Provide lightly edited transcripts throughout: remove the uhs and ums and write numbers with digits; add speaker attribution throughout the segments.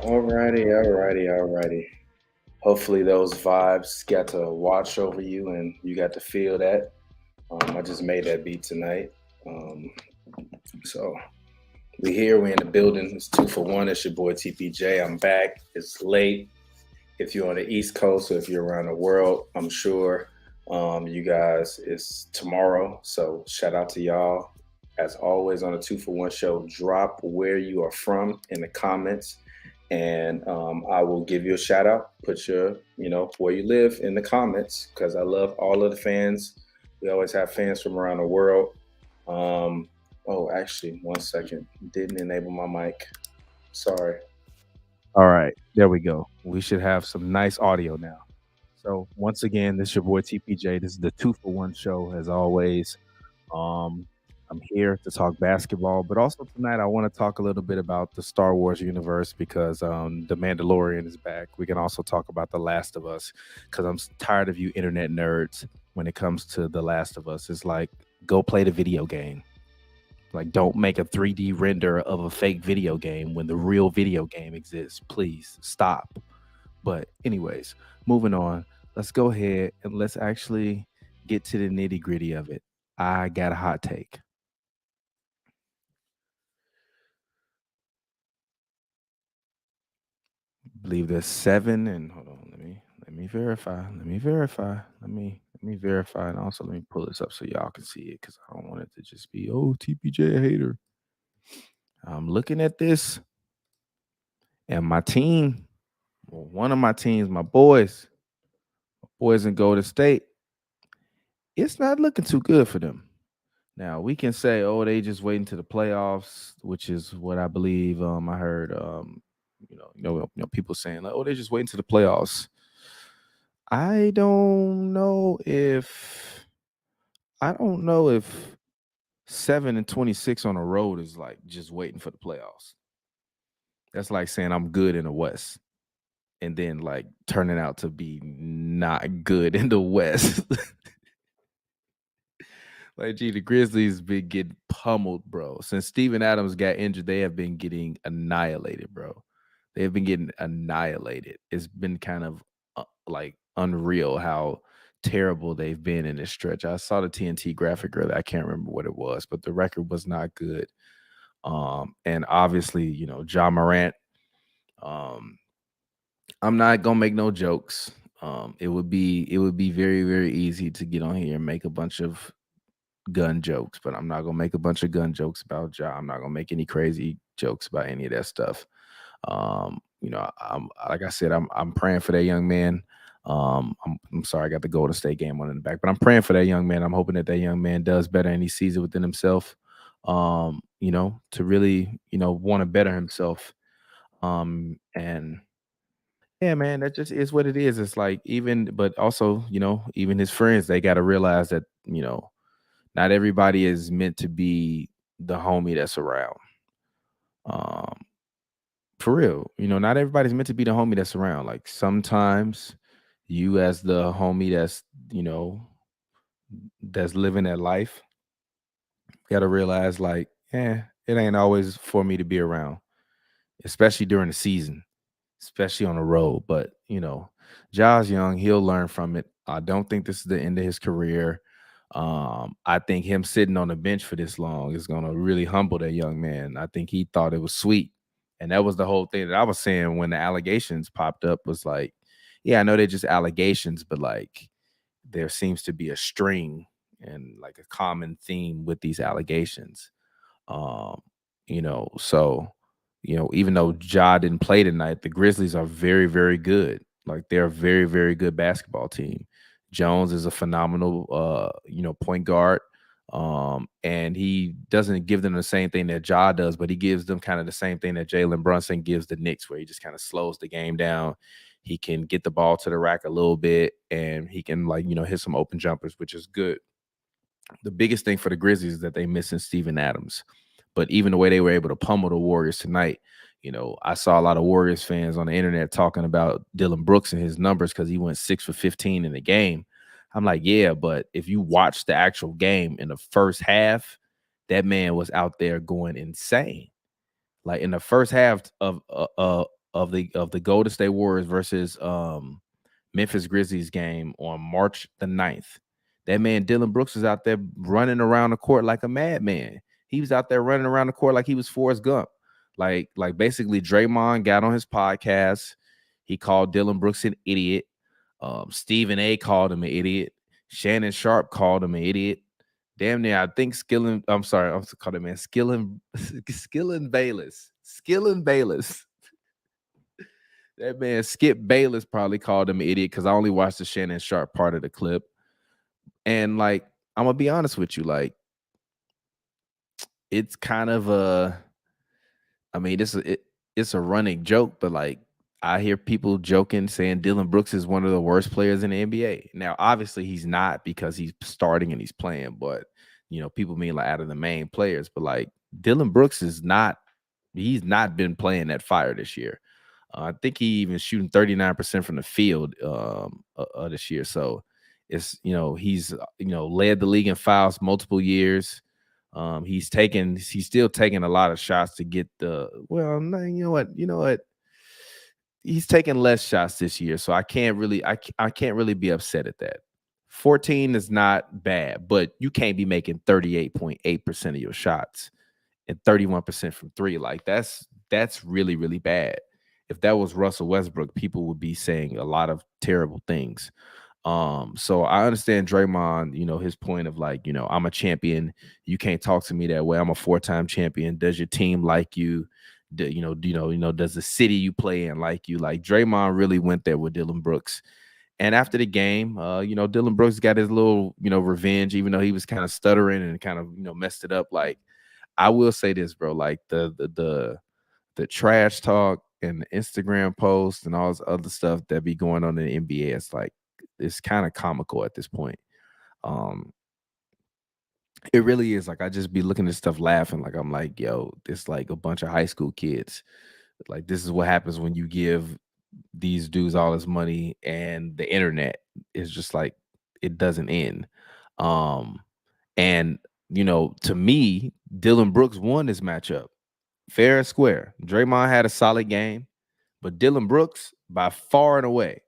Speaker 1: Alrighty. Hopefully those vibes got to watch over you and you got to feel that. I just made that beat tonight. Um, so we here, we in the building. It's 2 for 1. It's your boy TPJ. I'm back. It's late. If you're on the East Coast or if you're around the world, I'm sure you guys it's tomorrow. So shout out to y'all. As always on the 2 for 1 show, drop where you are from in the comments and I will give you a shout out. Put your, where you live in the comments because I love all of the fans. We always have fans from around the world. Oh, actually, 1 second. Didn't enable my mic. Sorry.
Speaker 2: All right, there we go. We should have some nice audio now. So once again, this is your boy TPJ. This is the 2 for 1 show, as always. Um, I'm here to talk basketball, but also tonight I want to talk a little bit about the Star Wars universe because the Mandalorian is back. We can also talk about The Last of Us because I'm tired of you internet nerds when it comes to The Last of Us. It's like, go play the video game. Like, don't make a 3D render of a fake video game when the real video game exists. Please stop. But, anyways, moving on. Let's go ahead and let's actually get to the nitty gritty of it. I got a hot take. I believe there's 7 and hold on, let me verify. Let me verify and also let me pull this up so y'all can see it because I don't want it to just be TPJ hater. I'm looking at this and my team, well, one of my teams, my boys in Golden State, it's not looking too good for them. Now we can say, they just waiting to the playoffs, which is what I believe. I heard, people saying like, they're just waiting to the playoffs. I don't know if 7-26 on the road is like just waiting for the playoffs. That's like saying I'm good in the West and then like turning out to be not good in the West. Like, gee, the Grizzlies been getting pummeled, bro. Since Steven Adams got injured, they have been getting annihilated, bro. They've been getting annihilated. It's been kind of like unreal how terrible they've been in this stretch. I saw the TNT graphic earlier. I can't remember what it was, but the record was not good. And obviously, Ja Morant. I'm not gonna make no jokes. It would be very, very easy to get on here and make a bunch of gun jokes, but I'm not gonna make a bunch of gun jokes about Ja. I'm not gonna make any crazy jokes about any of that stuff. I'm like I said, I'm praying for that young man. I'm sorry, I got the Golden State game on in the back, but I'm praying for that young man. I'm hoping that that young man does better and he sees it within himself. To really, want to better himself. And yeah, man, that just is what it is. It's like but also, even his friends, they got to realize that, not everybody is meant to be the homie that's around. Um, for real, not everybody's meant to be the homie that's around. Like sometimes you as the homie that's living that life, got to realize like, it ain't always for me to be around, especially during the season, especially on the road. But Ja's young, he'll learn from it. I don't think this is the end of his career. I think him sitting on the bench for this long is gonna really humble that young man. I think he thought it was sweet. And that was the whole thing that I was saying when the allegations popped up was like, yeah, I know they're just allegations, but like there seems to be a string and like a common theme with these allegations. Um, so even though Ja didn't play tonight, the Grizzlies are very, very good. Like they're a very, very good basketball team. Jones is a phenomenal point guard. And he doesn't give them the same thing that Ja does, but he gives them kind of the same thing that Jalen Brunson gives the Knicks, where he just kind of slows the game down. He can get the ball to the rack a little bit and he can hit some open jumpers, which is good. The biggest thing for the Grizzlies is that they missing Steven Adams. But even the way they were able to pummel the Warriors tonight, I saw a lot of Warriors fans on the internet talking about Dylan Brooks and his numbers because he went 6 for 15 in the game. I'm like, yeah, but if you watch the actual game in the first half, that man was out there going insane. Like in the first half of the Golden State Warriors versus Memphis Grizzlies game on March the 9th. That man Dillon Brooks was out there running around the court like a madman. He was out there running around the court like he was Forrest Gump. Like basically Draymond got on his podcast. He called Dillon Brooks an idiot. Stephen A called him an idiot. Shannon Sharp called him an idiot. Damn near, I think Skillen. I'm sorry, I'm calling him man Skillen Bayless. Skillen Bayless. That man Skip Bayless probably called him an idiot because I only watched the Shannon Sharp part of the clip. And like, I'm gonna be honest with you, like, it's kind of I mean, it's a running joke, but like I hear people joking saying Dillon Brooks is one of the worst players in the NBA. Now, obviously, he's not because he's starting and he's playing, but you know, people mean like out of the main players, but like Dillon Brooks he's not been playing that fire this year. I think he even shooting 39% from the field this year. So it's, you know, he's, you know, led the league in fouls multiple years. He's still taking a lot of shots to get you know what? He's taking less shots this year. So I can't really be upset at that. 14 is not bad, but you can't be making 38.8% of your shots and 31% from three. Like that's really, really bad. If that was Russell Westbrook, people would be saying a lot of terrible things. So I understand Draymond, you know, his point of like, you know, I'm a champion. You can't talk to me that way. I'm a 4-time champion. Does your team like you? Does the city you play in like you? Like Draymond really went there with Dillon Brooks. And after the game, you know, Dillon Brooks got his little, you know, revenge, even though he was kind of stuttering and kind of, you know, messed it up. Like, I will say this, bro, like the trash talk and the Instagram posts and all this other stuff that be going on in the NBA, it's kind of comical at this point. It really is. Like I just be looking at stuff laughing. Like I'm like, yo, this like a bunch of high school kids. Like this is what happens when you give these dudes all this money and the internet is just like it doesn't end. And you know, to me, Dillon Brooks won this matchup fair and square. Draymond had a solid game, but Dillon Brooks, by far and away,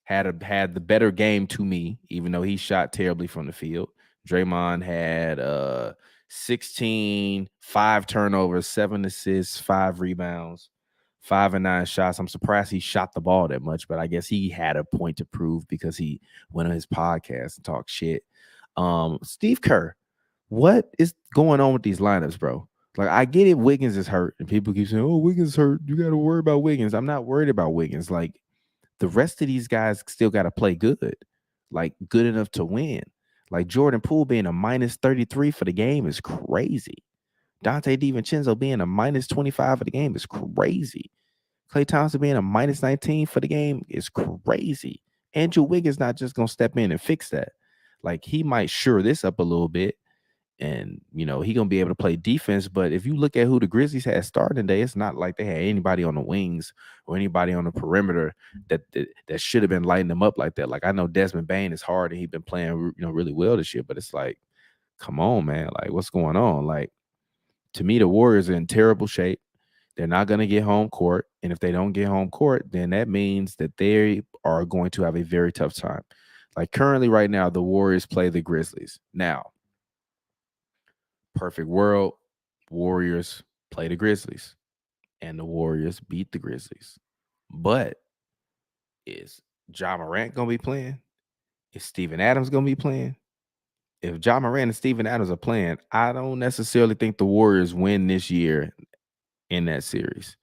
Speaker 2: had the better game to me, even though he shot terribly from the field. Draymond had 16, 5 turnovers, 7 assists, 5 rebounds, 5 and 9 shots. I'm surprised he shot the ball that much, but I guess he had a point to prove because he went on his podcast and talked shit. Steve Kerr, what is going on with these lineups, bro? Like, I get it, Wiggins is hurt, and people keep saying, oh, Wiggins is hurt. You got to worry about Wiggins. I'm not worried about Wiggins. Like, the rest of these guys still got to play good, like good enough to win. Like Jordan Poole being a minus 33 for the game is crazy. Dante DiVincenzo being a minus 25 for the game is crazy. Klay Thompson being a minus 19 for the game is crazy. Andrew Wiggins not just going to step in and fix that. Like, he might shore this up a little bit, and, you know, he going to be able to play defense. But if you look at who the Grizzlies had starting today, it's not like they had anybody on the wings or anybody on the perimeter that should have been lighting them up like that. Like, I know Desmond Bane is hard and he's been playing, you know, really well this year, but it's like, come on, man. Like, what's going on? Like, to me, the Warriors are in terrible shape. They're not going to get home court. And if they don't get home court, then that means that they are going to have a very tough time. Like, currently right now, the Warriors play the Grizzlies. Now, perfect world, Warriors play the Grizzlies, and the Warriors beat the Grizzlies. But is Ja Morant going to be playing? Is Steven Adams going to be playing? If Ja Morant and Steven Adams are playing, I don't necessarily think the Warriors win this year in that series.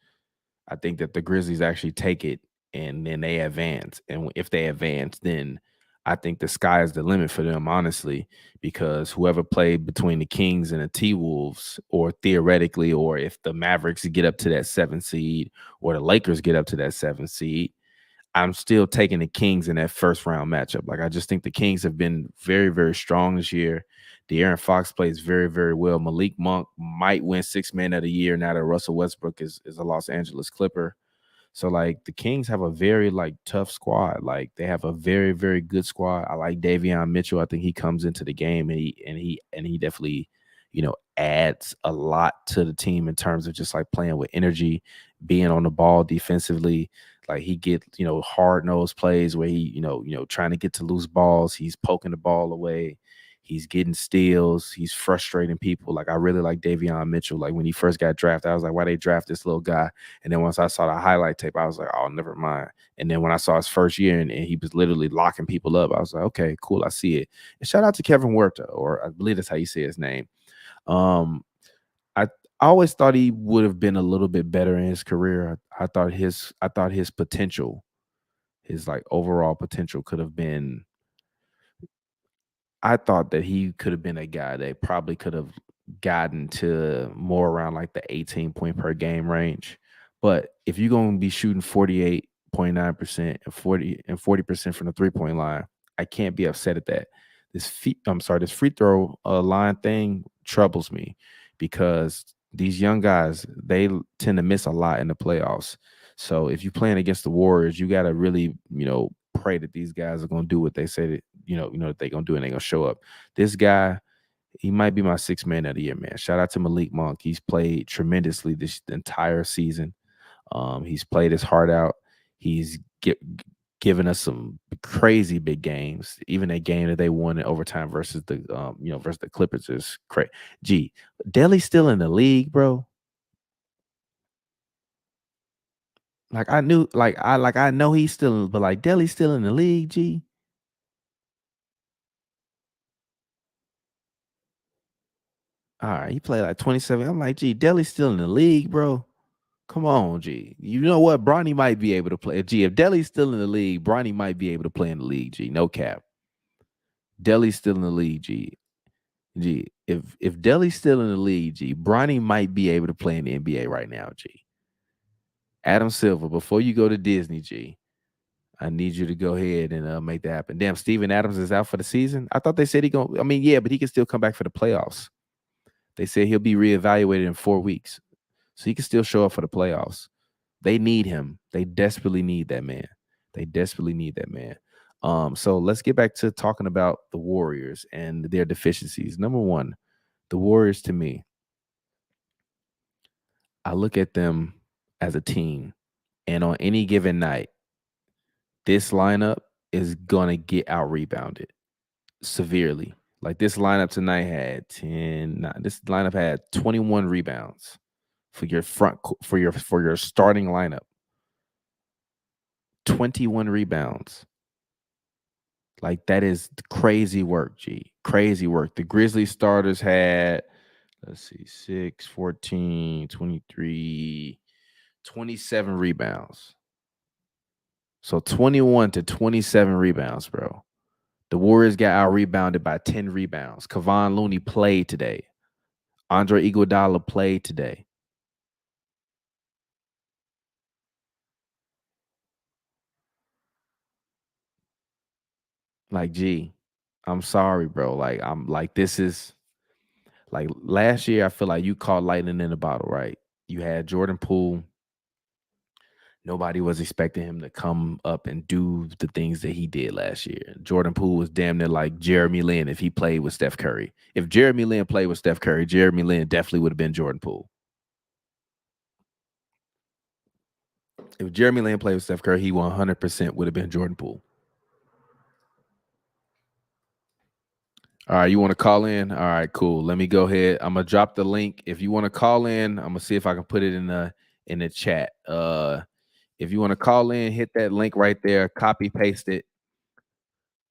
Speaker 2: I think that the Grizzlies actually take it and then they advance. And if they advance, then I think the sky is the limit for them, honestly, because whoever played between the Kings and the T-Wolves, or theoretically, or if the Mavericks get up to that 7th seed or the Lakers get up to that 7th seed, I'm still taking the Kings in that first round matchup. Like, I just think the Kings have been very, very strong this year. De'Aaron Fox plays very, very well. Malik Monk might win 6th Man of the Year now that Russell Westbrook is a Los Angeles Clipper. So, like, the Kings have a very, like, tough squad. Like, they have a very, very good squad. I like Davion Mitchell. I think he comes into the game and he definitely adds a lot to the team in terms of just like playing with energy, being on the ball defensively. Like he get, hard nosed plays where he, trying to get to loose balls. He's poking the ball away. He's getting steals. He's frustrating people. Like I really like Davion Mitchell. Like when he first got drafted, I was like, why they draft this little guy? And then once I saw the highlight tape, I was like, oh, never mind. And then when I saw his first year and he was literally locking people up, I was like, okay, cool. I see it. And shout out to Kevin Huerta, or I believe that's how you say his name. Um, I always thought he would have been a little bit better in his career. I thought his potential, his like overall potential could have been. I thought that he could have been a guy that probably could have gotten to more around like the 18 point per game range. But if you're going to be shooting 48.9% and 40% from the 3-point line, I can't be upset at that. This free throw line thing troubles me because these young guys, they tend to miss a lot in the playoffs. So if you're playing against the Warriors, you got to really, pray that these guys are going to do what they say that, that they're going to do and they're going to show up. This guy, he might be my sixth man of the year, man. Shout out to Malik Monk. He's played tremendously this entire season. He's played his heart out. He's given us some crazy big games. Even that game that they won in overtime versus the Clippers is crazy. Gee, Delly's still in the league, bro. Like I knew, I know he's still, but like Delly's still in the league, G. All right, he played like 27. I'm like, G, Delly's still in the league, bro. Come on, G. You know what? Bronny might be able to play. G, if Delly's still in the league, Bronny might be able to play in the league, G. No cap. Delly's still in the league, G. G. If Delly's still in the league, G, Bronny might be able to play in the NBA right now, G. Adam Silver, before you go to Disney, G, I need you to go ahead and make that happen. Damn, Steven Adams is out for the season. I thought they said yeah, but he can still come back for the playoffs. They said he'll be reevaluated in 4 weeks. So he can still show up for the playoffs. They need him. They desperately need that man. They desperately need that man. So let's get back to talking about the Warriors and their deficiencies. Number one, the Warriors, to me, I look at them as a team, and on any given night, this lineup is gonna get out rebounded severely. Like this lineup tonight had 10. Nah, this lineup had 21 rebounds for your for your starting lineup. 21 rebounds. Like that is crazy work, G. Crazy work. The Grizzlies starters had, let's see, 6, 14, 23, 27 rebounds. So 21 to 27 rebounds, bro. The Warriors got out rebounded by 10 rebounds. Kevon Looney played today. Andre Iguodala played today. Like, G, I'm sorry, bro. Like, I'm like, this is like last year. I feel like you caught lightning in a bottle, right? You had Jordan Poole. Nobody was expecting him to come up and do the things that he did last year. Jordan Poole was damn near like Jeremy Lin if he played with Steph Curry. If Jeremy Lin played with Steph Curry, Jeremy Lin definitely would have been Jordan Poole. If Jeremy Lin played with Steph Curry, he 100% would have been Jordan Poole. All right, you want to call in? All right, cool. Let me go ahead. I'm gonna drop the link. If you want to call in, I'm gonna see if I can put it in the chat. If you want to call in, hit that link right there, copy paste it,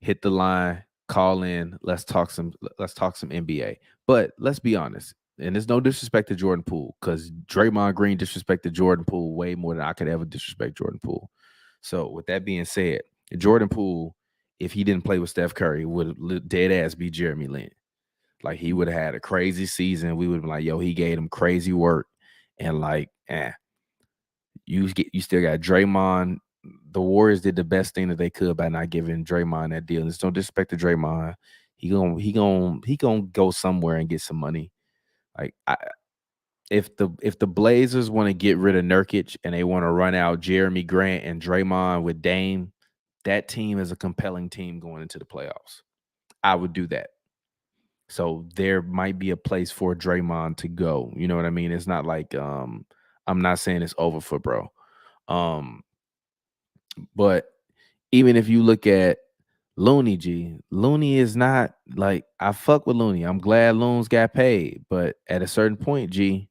Speaker 2: hit the line, call in. Let's talk some NBA. But let's be honest, and there's no disrespect to Jordan Poole because Draymond Green disrespected Jordan Poole way more than I could ever disrespect Jordan Poole. So with that being said, Jordan Poole, if he didn't play with Steph Curry, would dead ass be Jeremy Lin. Like he would have had a crazy season. We would have been like, yo, he gave him crazy work. And like, you still got Draymond. The Warriors did the best thing that they could by not giving Draymond that deal. There's no disrespect to Draymond. He gonna go somewhere and get some money. Like if the Blazers want to get rid of Nurkic and they want to run out Jeremy Grant and Draymond with Dame, that team is a compelling team going into the playoffs. I would do that. So there might be a place for Draymond to go. You know what I mean? It's not like I'm not saying it's over for bro. Um, but even if you look at Looney G, Looney is not like I fuck with Looney. I'm glad Loons got paid, but at a certain point, G,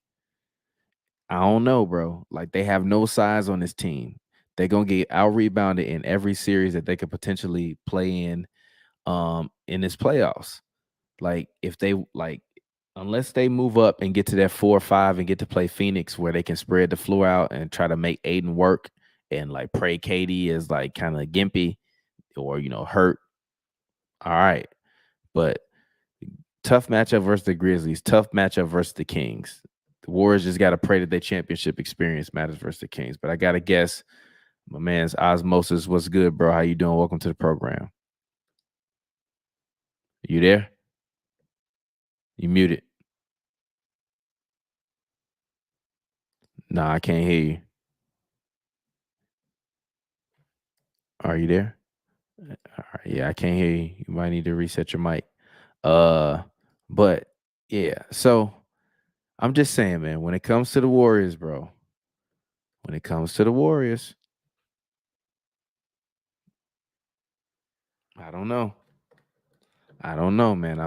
Speaker 2: I don't know, bro. Like they have no size on this team. They're gonna get out rebounded in every series that they could potentially play in this playoffs. Like if they like unless they move up and get to that 4 or 5 and get to play Phoenix where they can spread the floor out and try to make Aiden work and like pray Katie is like kind of gimpy or hurt. All right. But tough matchup versus the Grizzlies, tough matchup versus the Kings. The Warriors just got to pray that their championship experience matters versus the Kings. But I got to guess, my man's Osmosis, what's good, bro? How you doing? Welcome to the program. You there? You muted. Nah, I can't hear you. Are you there? All right, yeah, I can't hear you. You might need to reset your mic. But yeah, so I'm just saying, man, when it comes to the Warriors, bro, when it comes to the Warriors, I don't know. I don't know, man.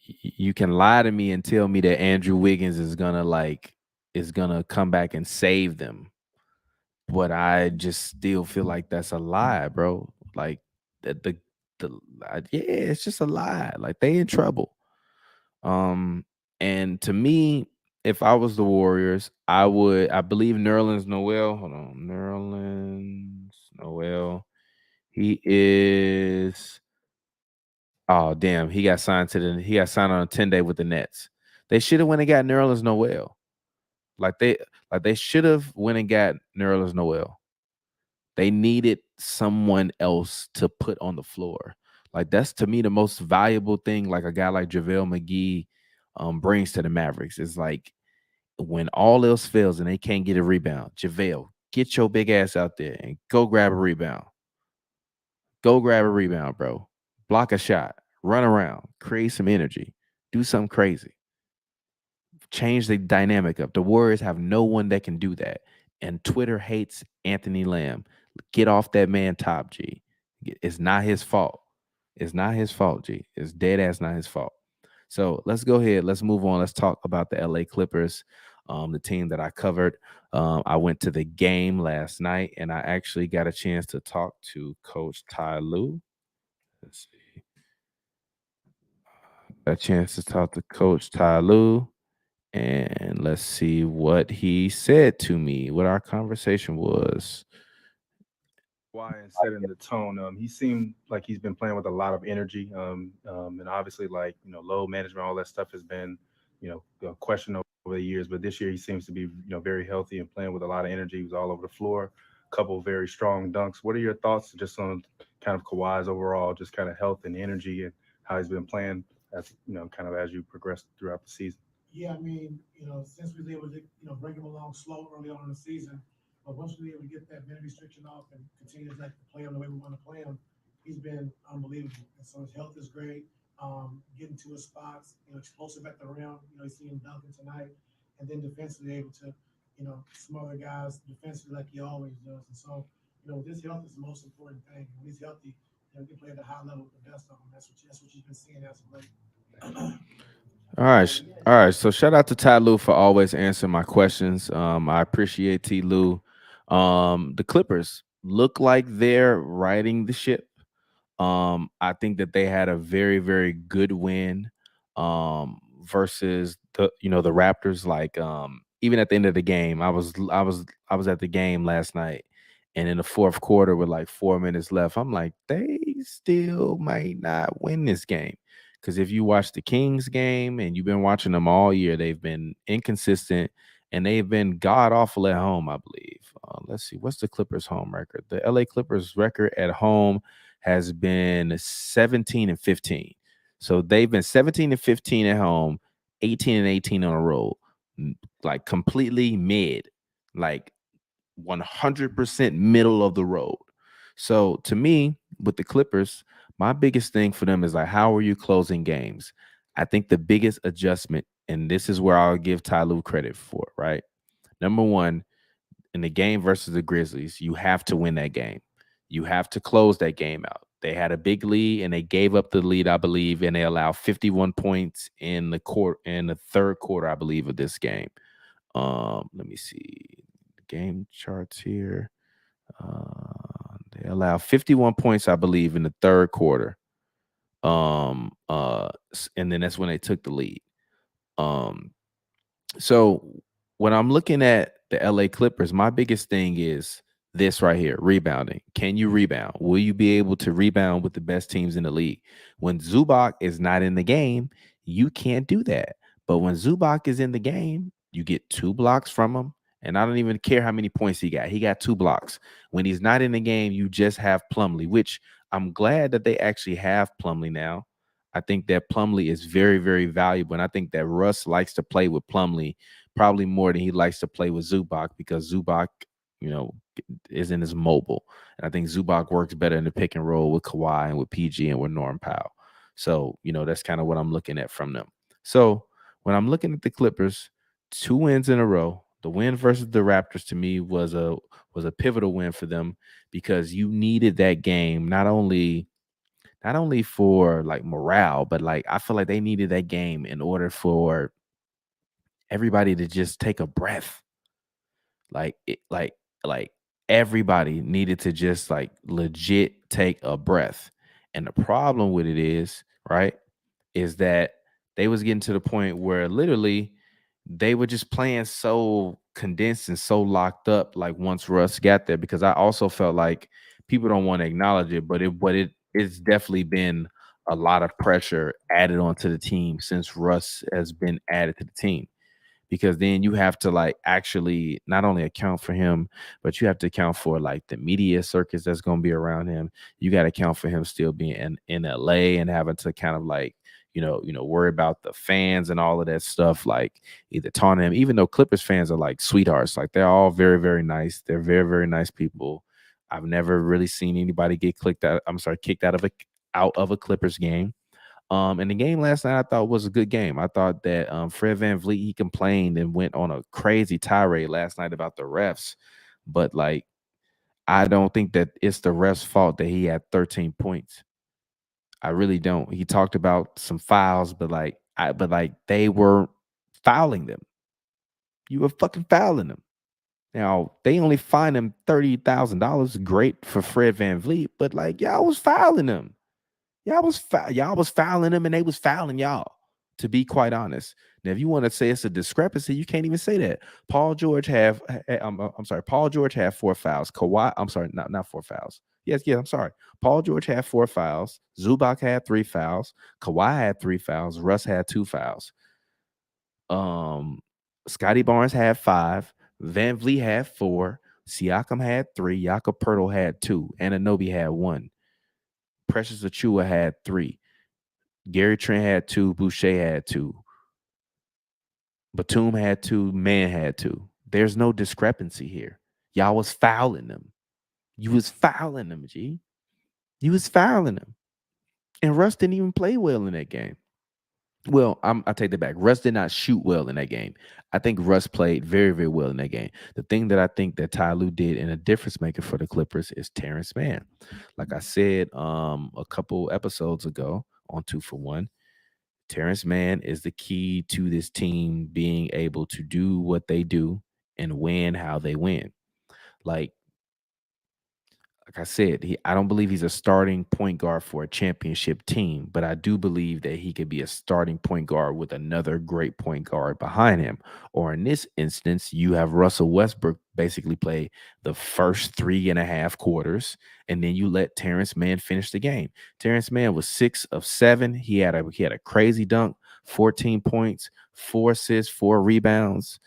Speaker 2: You can lie to me and tell me that Andrew Wiggins is gonna come back and save them, but I just still feel like that's a lie, bro. Like yeah, it's just a lie. Like they in trouble. Um, and to me, if I was the Warriors, I believe Nerlens Noel. Hold on, Nerlens Noel. He is. Oh damn, he got signed on a 10-day with the Nets. They should have went and got Nerlens Noel. Like they should have went and got Nerlens Noel. They needed someone else to put on the floor. Like that's to me the most valuable thing. Like a guy like JaVale McGee brings to the Mavericks is like when all else fails and they can't get a rebound, JaVale, get your big ass out there and go grab a rebound. Go grab a rebound, bro. Block a shot. Run around. Create some energy. Do something crazy. Change the dynamic up. The Warriors have no one that can do that. And Twitter hates Anthony Lamb. Get off that man top, G. It's not his fault. It's not his fault, G. It's dead ass not his fault. So let's go ahead. Let's move on. Let's talk about the LA Clippers, the team that I covered. I went to the game last night and I actually got a chance to talk to Coach Ty Lue. Let's see. A chance to talk to Coach Ty Lue. And let's see what he said to me, what our conversation was.
Speaker 1: Why and setting the tone. He seemed like he's been playing with a lot of energy, and obviously, like load management, all that stuff has been, a question over the years. But this year, he seems to be, very healthy and playing with a lot of energy. He was all over the floor, a couple of very strong dunks. What are your thoughts just on kind of Kawhi's overall, just kind of health and energy, and how he's been playing as kind of as you progress throughout the season?
Speaker 3: Yeah, I mean, since we was able to, bring him along slow early on in the season, but once we were able to get that minute restriction off and continue to like play him the way we want to play him, he's been unbelievable. And so his health is great. Getting to his spots, explosive at the rim. You see him dunking tonight, and then defensively able to, smother guys defensively like he always does. And so, this health is the most important thing. When he's healthy, he can play at a high level with the best of them. That's what you've been seeing as of late.
Speaker 2: All right. All right. So shout out to Ty Lue for always answering my questions. I appreciate T Lue. The Clippers look like they're riding the ship. I think that they had a very, very good win versus the Raptors. Like even at the end of the game, I was at the game last night, and in the fourth quarter with like 4 minutes left, I'm like, they still might not win this game. Because if you watch the Kings game and you've been watching them all year, they've been inconsistent and they've been god awful at home, I believe. Let's see, what's the Clippers' home record? The LA Clippers record at home has been 17-15. So they've been 17-15 at home, 18-18 on the road, like completely mid, like 100% middle of the road. So to me, with the Clippers, My biggest thing for them is like, how are you closing games? I think the biggest adjustment, and this is where I'll give Ty Lue credit for, right? Number one, in the game versus the Grizzlies, you have to win that game. You have to close that game out. They had a big lead and they gave up the lead, I believe, and they allowed 51 points in the third quarter, I believe, of this game. Let me see game charts here. They allowed 51 points, I believe, in the third quarter. And then that's when they took the lead. So when I'm looking at the LA Clippers, my biggest thing is this right here, rebounding. Can you rebound? Will you be able to rebound with the best teams in the league? When Zubac is not in the game, you can't do that. But when Zubac is in the game, you get 2 blocks from him. And I don't even care how many points he got. He got 2 blocks. When he's not in the game, you just have Plumlee, which I'm glad that they actually have Plumlee now. I think that Plumlee is very, very valuable. And I think that Russ likes to play with Plumlee probably more than he likes to play with Zubac, because Zubac, you know, isn't as mobile. And I think Zubac works better in the pick and roll with Kawhi and with PG and with Norm Powell. So, you know, that's kind of what I'm looking at from them. So when I'm looking at the Clippers, 2 wins in a row. The win versus the Raptors to me was a pivotal win for them, because you needed that game not only for like morale, but like I feel like they needed that game in order for everybody to just take a breath. Like like everybody needed to just like legit take a breath. And the problem with it is, right, is that they was getting to the point where literally they were just playing so condensed and so locked up, like once Russ got there, because I also felt like people don't want to acknowledge it, but it's definitely been a lot of pressure added onto the team since Russ has been added to the team, because then you have to like actually not only account for him, but you have to account for like the media circus that's going to be around him. You got to account for him still being in LA and having to kind of like, worry about the fans and all of that stuff, like either taunting him, even though Clippers fans are like sweethearts, like they're all very, very nice. They're very, very nice people. I've never really seen anybody get kicked out of a Clippers game. And the game last night I thought was a good game. I thought that Fred VanVleet, he complained and went on a crazy tirade last night about the refs, but like I don't think that it's the refs' fault that he had 13 points. I really don't. He talked about some fouls, but they were fouling them. You were fucking fouling them. Now they only fined him $30,000. Great for Fred VanVleet, but like y'all was fouling him. Y'all was fouling them and they was fouling y'all, to be quite honest. Now, if you want to say it's a discrepancy, you can't even say that. Paul George Paul George had 4 fouls. Kawhi, I'm sorry, not 4 fouls. Yes, I'm sorry. Paul George had 4 fouls. Zubac had 3 fouls. Kawhi had 3 fouls. Russ had 2 fouls. Scotty Barnes had 5. Van Vliet had 4. Siakam had 3. Jakob Poeltl had 2. Anunoby had 1. Precious Achiuwa had 3. Gary Trent had 2. Boucher had 2. Batum had 2. Man had 2. There's no discrepancy here. Y'all was fouling them. You was fouling them, G. You was fouling them. And Russ didn't even play well in that game. Well, I take that back. Russ did not shoot well in that game. I think Russ played very, very well in that game. The thing that I think that Ty Lue did and a difference maker for the Clippers is Terrence Mann. Like I said a couple episodes ago on 2 for 1, Terrence Mann is the key to this team being able to do what they do and win how they win. Like I said, I don't believe he's a starting point guard for a championship team, but I do believe that he could be a starting point guard with another great point guard behind him. Or in this instance, you have Russell Westbrook basically play the first 3.5 quarters, and then you let Terrence Mann finish the game. Terrence Mann was 6 of 7. He had a crazy dunk, 14 points, 4 assists, 4 rebounds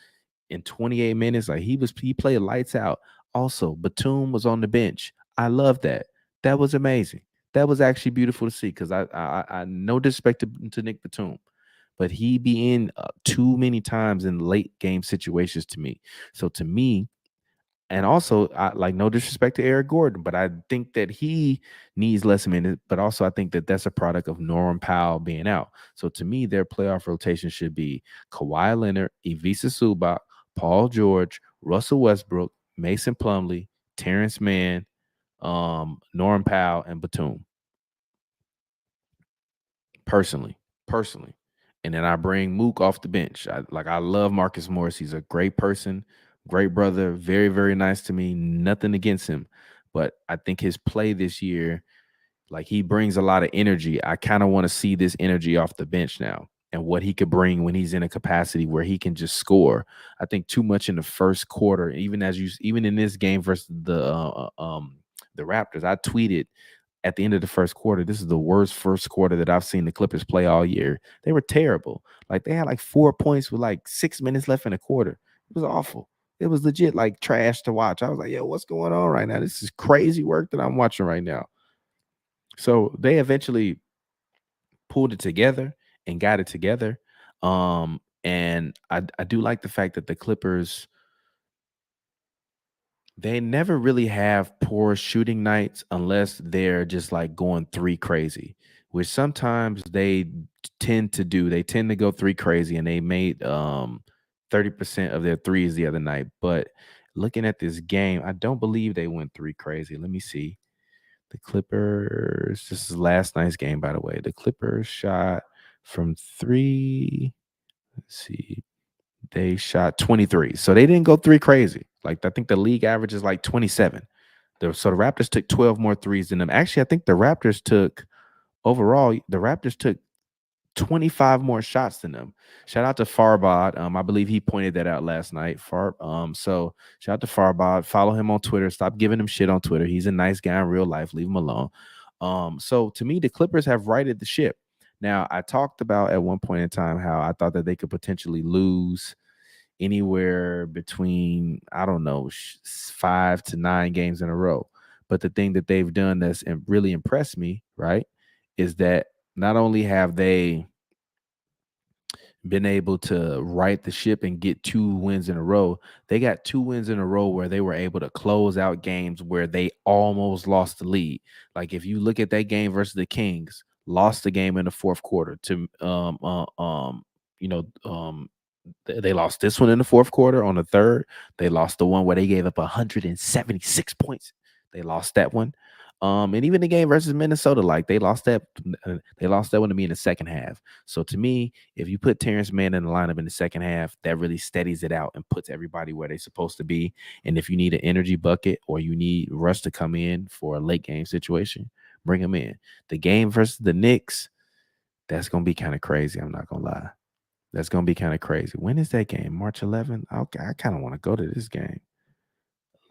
Speaker 2: in 28 minutes. Like he played lights out. Also, Batum was on the bench. I love that. That was amazing. That was actually beautiful to see, because I no disrespect to Nick Batum, but he be in too many times in late game situations to me. So to me, And also, I like no disrespect to Eric Gordon, but I think that he needs less minutes. But also, I think that that's a product of Norman Powell being out. So to me, their playoff rotation should be Kawhi Leonard, Ivica Zubac, Paul George, Russell Westbrook, Mason Plumlee, Terrence Mann, Norman Powell, and Batum. Personally. And then I bring Mook off the bench. I love Marcus Morris. He's a great person, great brother, very, very nice to me. Nothing against him. But I think his play this year, like he brings a lot of energy. I kind of want to see this energy off the bench now and what he could bring when he's in a capacity where he can just score. I think too much in the first quarter, even in this game versus the Raptors. I tweeted at the end of the first quarter, this is the worst first quarter that I've seen the Clippers play all year. They were terrible. Like they had like 4 points with like 6 minutes left in the quarter. It was awful. It was legit like trash to watch. I was like, yo, what's going on right now? This is crazy work that I'm watching right now. So they eventually pulled it together and got it together. And I do like the fact that the Clippers, they never really have poor shooting nights unless they're just like going three crazy, which sometimes they tend to do. They tend to go three crazy, and they made 30% of their threes the other night. But looking at this game, I don't believe they went three crazy. Let me see. The Clippers, this is last night's game, by the way. The Clippers shot from three. Let's see. They shot 23. So they didn't go three crazy. Like I think the league average is like 27. So the Raptors took 12 more threes than them. Actually, I think the Raptors took 25 more shots than them. Shout out to Farbod. I believe he pointed that out last night. So shout out to Farbod. Follow him on Twitter. Stop giving him shit on Twitter. He's a nice guy in real life. Leave him alone. So to me, the Clippers have righted the ship. Now, I talked about at one point in time how I thought that they could potentially lose anywhere between, I don't know, 5 to 9 games in a row. But the thing that they've done that's really impressed me, right, is that not only have they been able to right the ship and get 2 wins in a row, they got 2 wins in a row where they were able to close out games where they almost lost the lead. Like if you look at that game versus the Kings, lost the game in the fourth quarter to they lost this one in the fourth quarter. On the third, they lost the one where they gave up 176 points. They lost that one. And even the game versus Minnesota, like they lost that one to me in the second half. So to me, if you put Terrence Mann in the lineup in the second half, that really steadies it out and puts everybody where they're supposed to be. And if you need an energy bucket or you need Russ to come in for a late game situation, bring him in. The game versus the Knicks, that's gonna be kind of crazy. I'm not gonna lie. That's gonna be kind of crazy. When is that game? March 11th? Okay, I kind of want to go to this game.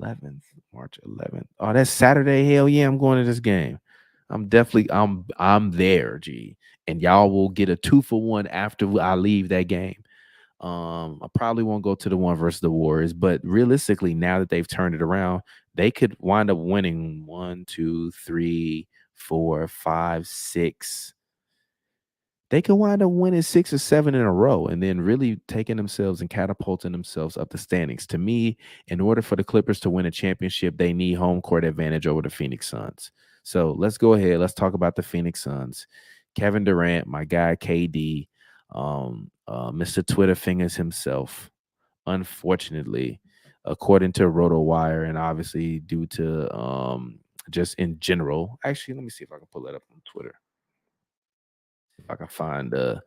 Speaker 2: 11th, March 11th. Oh, that's Saturday. Hell yeah, I'm going to this game. I'm there, G. And y'all will get a 2-for-1 after I leave that game. I probably won't go to the one versus the Warriors, but realistically, now that they've turned it around, they could wind up winning 1, 2, 3, 4, 5, 6. They could wind up winning 6 or 7 in a row and then really taking themselves and catapulting themselves up the standings. To me, in order for the Clippers to win a championship, they need home court advantage over the Phoenix Suns. So let's go ahead. Let's talk about the Phoenix Suns. Kevin Durant, my guy KD, Mr. Twitter Fingers himself, unfortunately, according to RotoWire and obviously due to just in general. Actually, let me see if I can pull that up on Twitter. If I can find the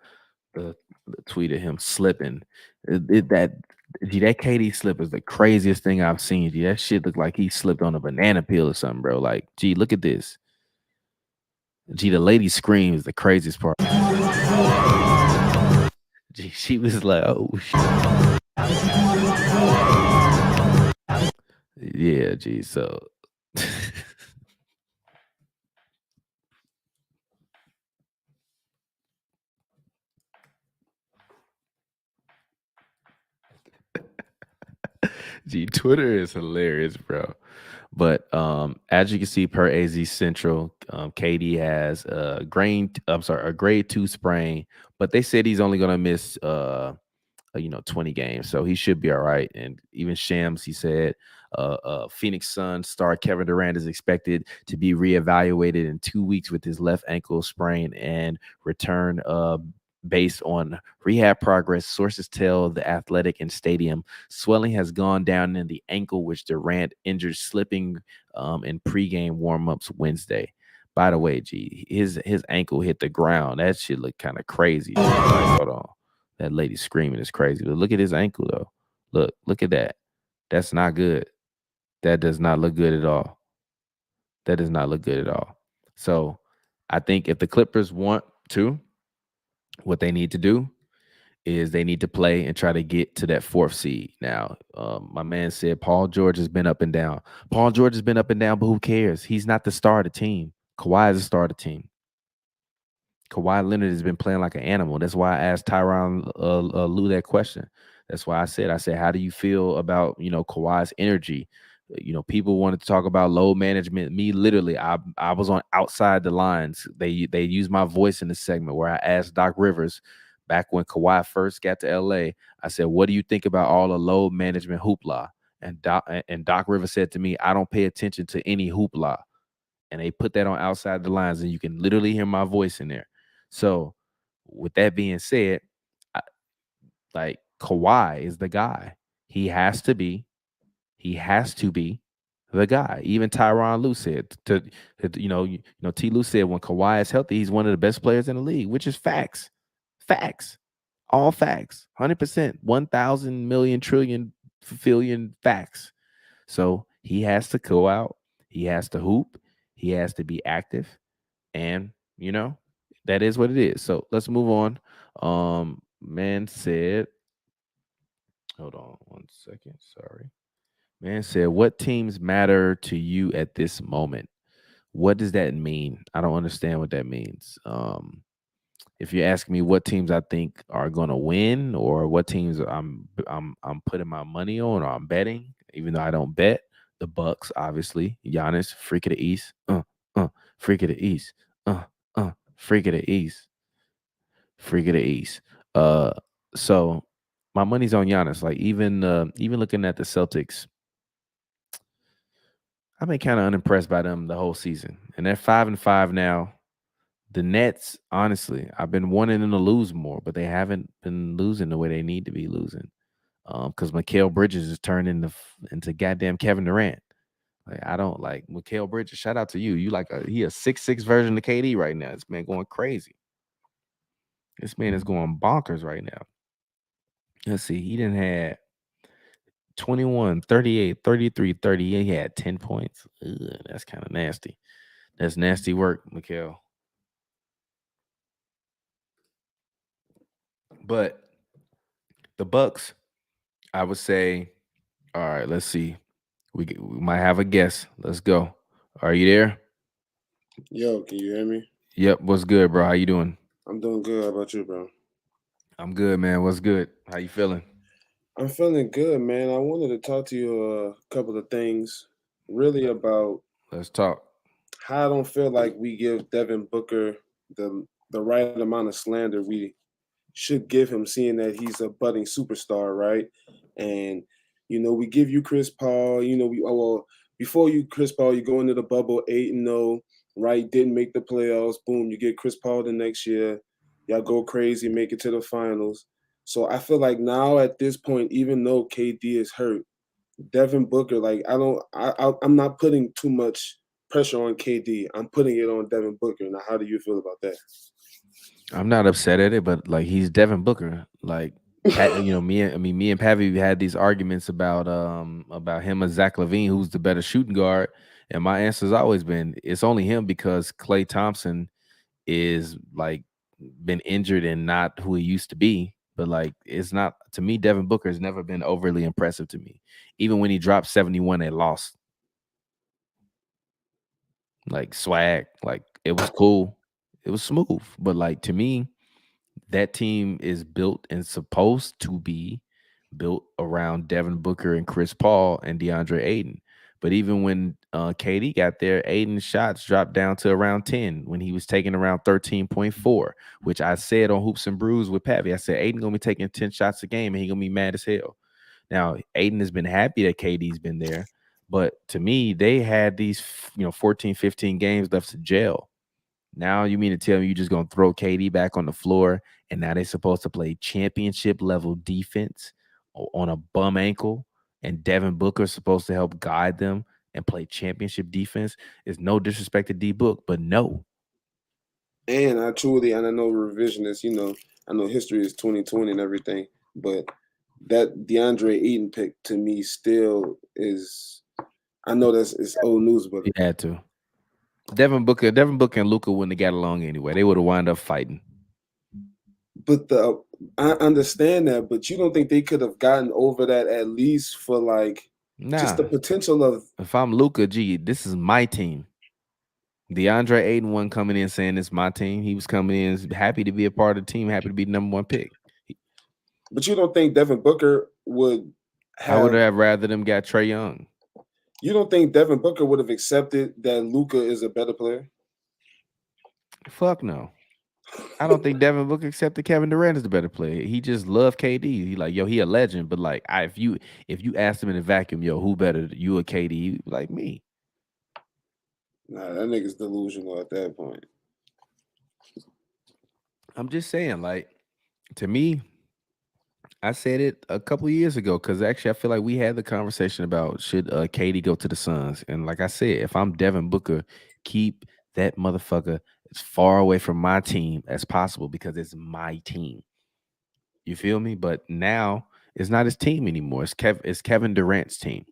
Speaker 2: tweet of him slipping. That KD slip is the craziest thing I've seen. Gee, that shit looked like he slipped on a banana peel or something, bro. Like, gee, look at this. Gee, the lady screams the craziest part. Gee, she was like, oh shit. Yeah, gee, so gee, Twitter is hilarious, bro. But as you can see, per AZ Central, KD has a grade 2 sprain, but they said he's only gonna miss 20 games. So he should be all right. And even Shams, he said, Phoenix Suns star Kevin Durant is expected to be reevaluated in 2 weeks with his left ankle sprain and return based on rehab progress. Sources tell The Athletic and Stadium swelling has gone down in the ankle, which Durant injured slipping in pregame warmups Wednesday. By the way, his ankle hit the ground. That shit looked kind of crazy. Like, hold on. That lady screaming is crazy. But look at his ankle, though. Look at that. That's not good. That does not look good at all. That does not look good at all. So I think if the Clippers want to, what they need to do is they need to play and try to get to that 4th seed. Now, my man said Paul George has been up and down. Paul George has been up and down, but who cares? He's not the star of the team. Kawhi is the star of the team. Kawhi Leonard has been playing like an animal. That's why I asked Tyronn Lue that question. That's why I said, how do you feel about, Kawhi's energy? People wanted to talk about load management. Me, literally, I was on outside the lines. They used my voice in the segment where I asked Doc Rivers back when Kawhi first got to LA. I said, what do you think about all the load management hoopla? And Doc Rivers said to me, I don't pay attention to any hoopla. And they put that on outside the lines, and you can literally hear my voice in there. So, with that being said, Kawhi is the guy. He has to be the guy. Even Tyronn Lue said T. Lue said when Kawhi is healthy, he's one of the best players in the league, which is facts, all facts, 100%, 1,000 million trillion billion facts. So he has to go out, he has to hoop, he has to be active, and that is what it is. So let's move on. Man said, hold on 1 second. Sorry. Man said, what teams matter to you at this moment? What does that mean? I don't understand what that means. If you ask me what teams I think are going to win, or what teams I'm putting my money on, or I'm betting, even though I don't bet, the Bucks, obviously, Giannis, freak of the East, freak of the East, freak of the East, freak of the East. So my money's on Giannis. Like even looking at the Celtics, I've been kind of unimpressed by them the whole season, and they're 5-5 now. The Nets, honestly, I've been wanting them to lose more, but they haven't been losing the way they need to be losing. Because Mikal Bridges is turned into goddamn Kevin Durant. Like, I don't like Mikal Bridges. Shout out to you. You he a 6'6" version of KD right now. This man going crazy. This man is going bonkers right now. Let's see. He didn't have 21, 38, 33, 38. He had 10 points. Ugh, that's kind of nasty. That's nasty work, Mikal. But the Bucks, I would say, all right, let's see. We might have a guess. Let's go. Are you there?
Speaker 4: Yo, can you hear me?
Speaker 2: Yep. What's good, bro? How you doing?
Speaker 4: I'm doing good. How about you, bro?
Speaker 2: I'm good, man. What's good? How you feeling?
Speaker 4: I'm feeling good, man. I wanted to talk to you a couple of things, really about
Speaker 2: Let's talk.
Speaker 4: how I don't feel like we give Devin Booker the right amount of slander we should give him, seeing that he's a budding superstar, right? And we give you Chris Paul. Before you Chris Paul, you go into the bubble 8-0, right? Didn't make the playoffs. Boom, you get Chris Paul the next year. Y'all go crazy, make it to the finals. So I feel like now at this point, even though KD is hurt, Devin Booker, like I'm not putting too much pressure on KD. I'm putting it on Devin Booker. Now, how do you feel about that?
Speaker 2: I'm not upset at it, but like he's Devin Booker. Like me and Pavi had these arguments about him and Zach LaVine, who's the better shooting guard. And my answer's always been it's only him because Klay Thompson is like been injured and not who he used to be. But like it's not, to me, Devin Booker has never been overly impressive to me. Even when he dropped 71, they lost. Like swag, like it was cool. It was smooth. But like to me, that team is built and supposed to be built around Devin Booker and Chris Paul and DeAndre Ayton. But even when KD got there, Aiden's shots dropped down to around 10 when he was taking around 13.4, which I said on Hoops and Brews with Pappy. I said Aiden gonna be taking 10 shots a game and he gonna be mad as hell. Now, Aiden has been happy that KD's been there, but to me, they had these 14, 15 games left to jail. Now you mean to tell me you just gonna throw KD back on the floor and now they're supposed to play championship level defense on a bum ankle, and Devin Booker's supposed to help guide them and play championship defense? Is no disrespect to D Book, but no.
Speaker 4: And I know revisionist, I know history is 2020 and everything, but that DeAndre Ayton pick to me still is, I know it's old news, but
Speaker 2: He had to. Devin Booker and Luka wouldn't have got along anyway. They would have wound up fighting.
Speaker 4: But I understand that, but you don't think they could have gotten over that at least for just the potential of?
Speaker 2: If I'm Luka, this is my team. DeAndre Ayton wasn't coming in saying it's my team. He was coming in happy to be a part of the team, happy to be the number one pick.
Speaker 4: But you don't think Devin Booker would have?
Speaker 2: I would have rather them got Trae Young.
Speaker 4: You don't think Devin Booker would have accepted that Luka is a better player?
Speaker 2: Fuck no. I don't think Devin Booker accepted Kevin Durant is the better player. He just loved KD. He like, yo, he a legend. But like, if you asked him in a vacuum, yo, who better, you or KD? He like me.
Speaker 4: Nah, that nigga's delusional at that point.
Speaker 2: I'm just saying, like, to me, I said it a couple of years ago because actually I feel like we had the conversation about should KD go to the Suns. And like I said, if I'm Devin Booker, keep that motherfucker as far away from my team as possible because it's my team. You feel me? But now it's not his team anymore. It's Kevin Durant's team.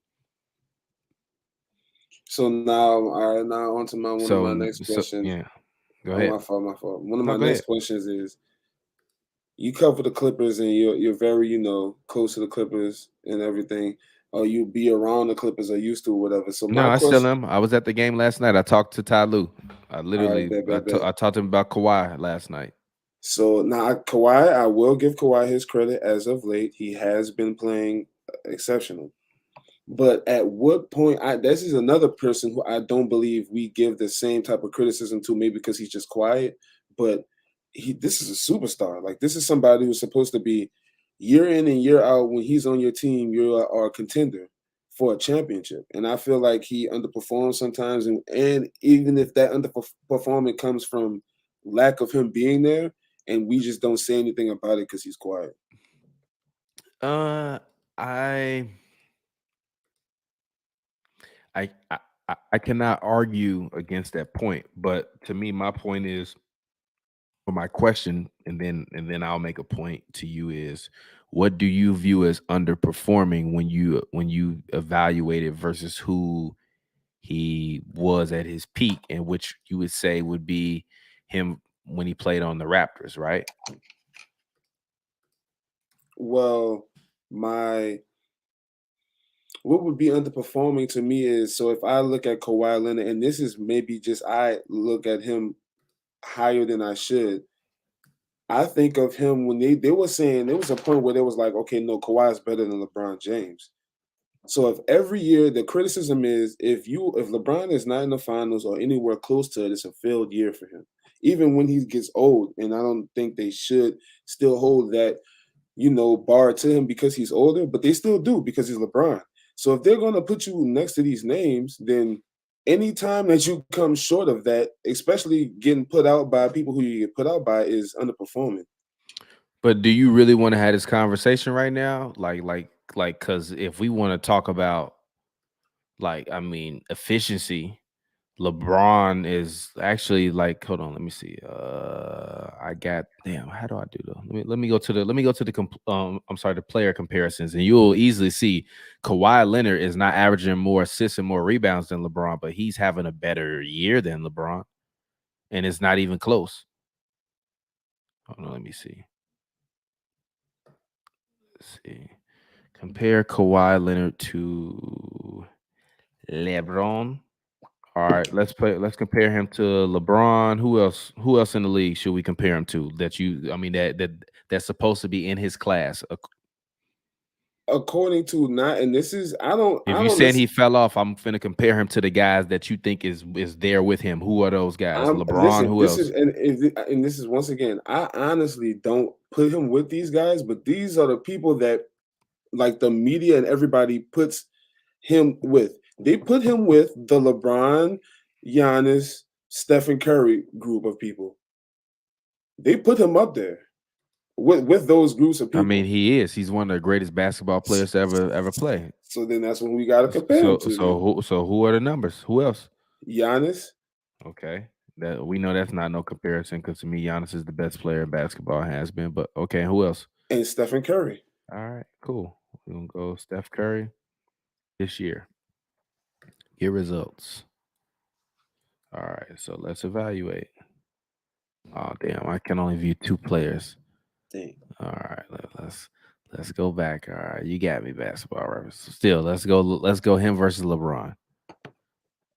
Speaker 4: So now on to one of my next questions.
Speaker 2: Yeah, go ahead.
Speaker 4: My fault. One of my next questions is: you cover the Clippers and you're very close to the Clippers and everything. Or you be around the Clippers or used to or whatever. So
Speaker 2: I still am. I was at the game last night. I talked to Ty Lue. I literally I talked to him about Kawhi last night.
Speaker 4: So now Kawhi, I will give Kawhi his credit as of late. He has been playing exceptional. But at what point, this is another person who I don't believe we give the same type of criticism to, maybe because he's just quiet, but this is a superstar. Like, this is somebody who's supposed to be year in and year out. When he's on your team, you are a contender for a championship. And I feel like he underperforms sometimes. And even if that underperforming comes from lack of him being there, and we just don't say anything about it because he's quiet.
Speaker 2: I cannot argue against that point, but to me, my point is, or my question, and then I'll make a point to you is, what do you view as underperforming when you evaluate it versus who he was at his peak, and which you would say would be him when he played on the Raptors, right?
Speaker 4: Well, what would be underperforming to me is, so if I look at Kawhi Leonard, and this is maybe just I look at him higher than I should, I think of him when they were saying, there was a point where they was like, okay, no, Kawhi is better than LeBron James. So if every year the criticism is if LeBron is not in the finals or anywhere close to it, it's a failed year for him. Even when he gets old, and I don't think they should still hold that, bar to him because he's older, but they still do because he's LeBron. So if they're going to put you next to these names, then anytime that you come short of that, especially getting put out by people who you get put out by, is underperforming.
Speaker 2: But do you really want to have this conversation right now? Like, because if we want to talk about, efficiency, LeBron is actually hold on, let me see. How do I do though? Let me go to the player comparisons, and you'll easily see Kawhi Leonard is not averaging more assists and more rebounds than LeBron, but he's having a better year than LeBron, and it's not even close. Hold on, let me see. Let's see. Compare Kawhi Leonard to LeBron. All right, let's compare him to LeBron. Who else in the league should we compare him to that's supposed to be in his class?
Speaker 4: according to not, and this is I don't.
Speaker 2: If
Speaker 4: I
Speaker 2: you
Speaker 4: don't.
Speaker 2: saying he fell off, I'm finna compare him to the guys that you think is there with him. Who are those guys? LeBron.
Speaker 4: Listen.
Speaker 2: Who
Speaker 4: This
Speaker 2: else?
Speaker 4: is and this is once again. I honestly don't put him with these guys, but these are the people that like the media and everybody puts him with. They put him with the LeBron, Giannis, Stephen Curry group of people. They put him up there with those groups of people.
Speaker 2: I mean, he is. He's one of the greatest basketball players to ever play.
Speaker 4: So then that's when we got to compare him to.
Speaker 2: So who are the numbers? Who else?
Speaker 4: Giannis.
Speaker 2: Okay, that we know that's not no comparison because to me, Giannis is the best player in basketball, has been. But okay, who else?
Speaker 4: And Stephen Curry.
Speaker 2: All right, cool. We're gonna go Steph Curry this year. Get results. All right, so let's evaluate. Oh damn, I can only view 2 players.
Speaker 4: Dang.
Speaker 2: All right, let's go back. All right, you got me, basketball reference. Still, let's go him versus LeBron.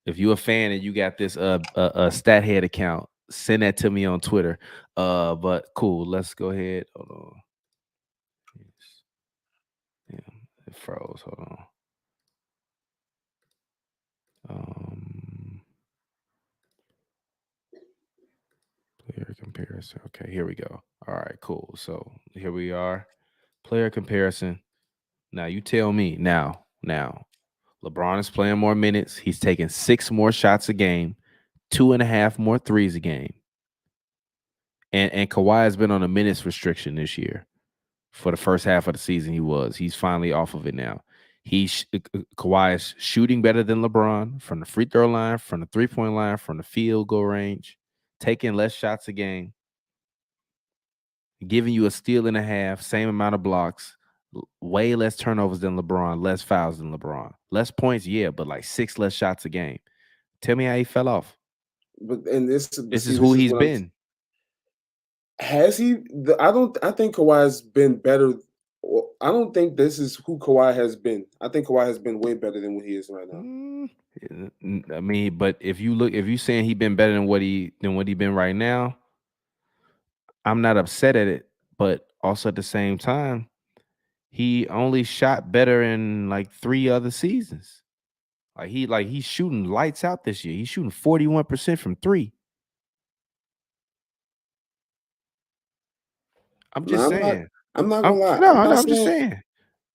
Speaker 2: If you a fan and you got this stat head account, send that to me on Twitter. But cool, let's go ahead. Hold on. Damn, it froze. Hold on. Player comparison. Okay, here we go. All right, cool. So here we are. Player comparison. Now you tell me. Now, LeBron is playing more minutes. He's taking 6 more shots a game, 2.5 more threes a game. And Kawhi has been on a minutes restriction this year. For the first half of the season, he's finally off of it now. Kawhi is shooting better than LeBron from the free throw line, from the 3-point line, from the field goal range, taking less shots a game, giving you a steal and a half, same amount of blocks, way less turnovers than LeBron, less fouls than LeBron, less points, yeah, but like 6 less shots a game. Tell me how he fell off.
Speaker 4: But and this
Speaker 2: is who he's been.
Speaker 4: Has he? I think Kawhi's been better. I don't think this is who Kawhi has been. I think Kawhi has been way better than what he is right now.
Speaker 2: I mean, but if you saying he been better than what he been right now, I'm not upset at it. But also at the same time, he only shot better in like 3 other seasons. He's shooting lights out this year. He's shooting 41% from 3. I'm just saying.
Speaker 4: I'm not gonna lie.
Speaker 2: No, I'm just saying.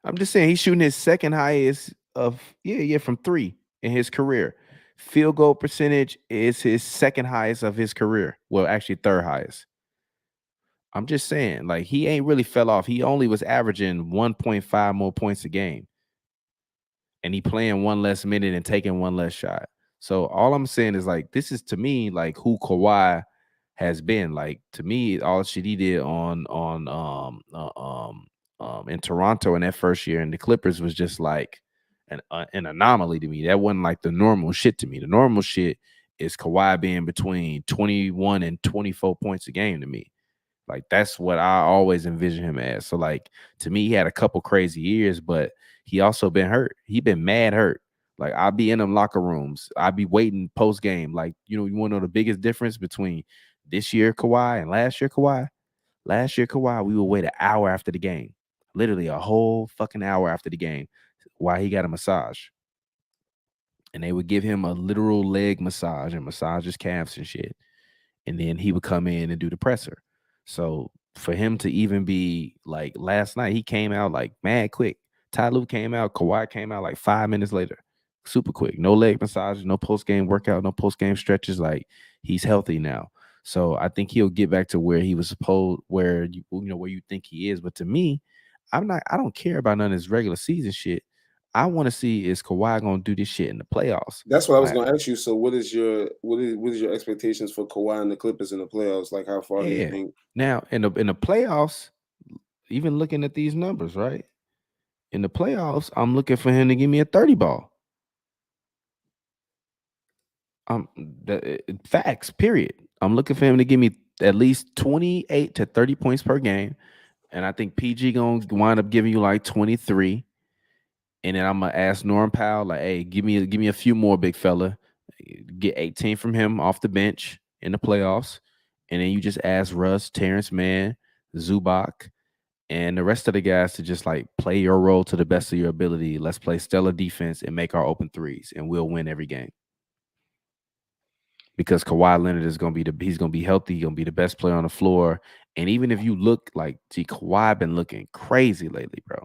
Speaker 2: I'm just saying he's shooting his second highest from 3 in his career. Field goal percentage is his second highest of his career. Well, actually 3rd highest. I'm just saying, like, he ain't really fell off. He only was averaging 1.5 more points a game. And he playing 1 less minute and taking 1 less shot. So all I'm saying is, like, this is to me like who Kawhi has been. Like, to me, all shit he did in Toronto in that first year in the Clippers was just like an anomaly to me. That wasn't like the normal shit to me. The normal shit is Kawhi being between 21 and 24 points a game to me. Like, that's what I always envision him as. So, like, to me, he had a couple crazy years, but he also been hurt. He been mad hurt. Like, I'll be in them locker rooms. I'll be waiting post game. Like, you want to know the biggest difference between this year Kawhi and last year Kawhi? Last year Kawhi, we would wait an hour after the game. Literally a whole fucking hour after the game while he got a massage. And they would give him a literal leg massage and massage his calves and shit. And then he would come in and do the presser. So for him to even be like last night, he came out like mad quick. Ty Lue came out, Kawhi came out like 5 minutes later. Super quick. No leg massage, no post-game workout, no post-game stretches. Like, he's healthy now. So I think he'll get back to where he was supposed, where you think he is. But to me, I don't care about none of this regular season shit. I want to see, is Kawhi gonna do this shit in the playoffs?
Speaker 4: That's what I was gonna ask you. So what is your expectations for Kawhi and the Clippers in the playoffs? Like, how far do you think?
Speaker 2: Now in the playoffs, even looking at these numbers, right? In the playoffs, I'm looking for him to give me a 30 ball. Facts, period. I'm looking for him to give me at least 28 to 30 points per game. And I think PG gonna wind up giving you like 23. And then I'm gonna ask Norm Powell, like, hey, give me a few more, big fella. Get 18 from him off the bench in the playoffs. And then you just ask Russ, Terrence Mann, Zubac, and the rest of the guys to just like play your role to the best of your ability. Let's play stellar defense and make our open threes, and we'll win every game. Because Kawhi Leonard is going to be he's going to be healthy, he's going to be the best player on the floor. And even if you look like, Kawhi been looking crazy lately, bro.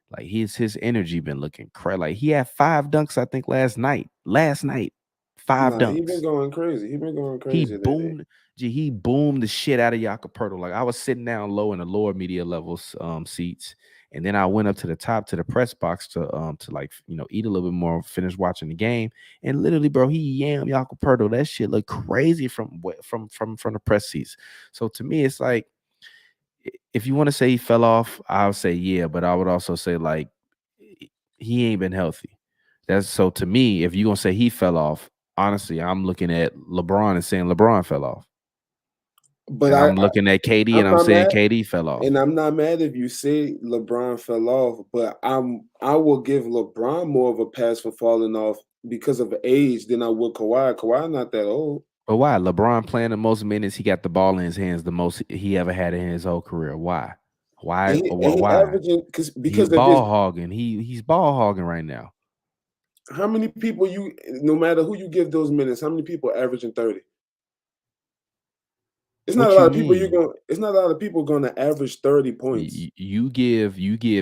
Speaker 2: Like his energy been looking crazy. Like he had 5 dunks, I think, last night. 5
Speaker 4: Nah, he been
Speaker 2: dunks.
Speaker 4: going crazy. He been going
Speaker 2: He
Speaker 4: crazy lately.
Speaker 2: boomed. He boomed the shit out of Jakob. Like I was sitting down low in the lower media levels seats, and then I went up to the top to the press box to like eat a little bit more, finish watching the game, and literally, bro, he yammed Jakob. That shit looked crazy from the press seats. So to me, it's like, if you want to say he fell off, I'll say yeah, but I would also say like he ain't been healthy. That's so to me, if you're gonna say he fell off, honestly, I'm looking at LeBron and saying LeBron fell off.
Speaker 4: But
Speaker 2: And I'm looking at KD and I'm saying KD fell off.
Speaker 4: And I'm not mad if you say LeBron fell off, but I will give LeBron more of a pass for falling off because of age than I would Kawhi. Kawhi not that old.
Speaker 2: But why? LeBron playing the most minutes, he got the ball in his hands the most he ever had in his whole career. Why? Why?
Speaker 4: And he
Speaker 2: Why?
Speaker 4: averaging because
Speaker 2: He's
Speaker 4: of
Speaker 2: ball hogging. He's ball hogging right now.
Speaker 4: How many people no matter who you give those minutes, how many people are averaging 30? It's not a lot of people it's not a lot of people gonna average 30 points.
Speaker 2: You give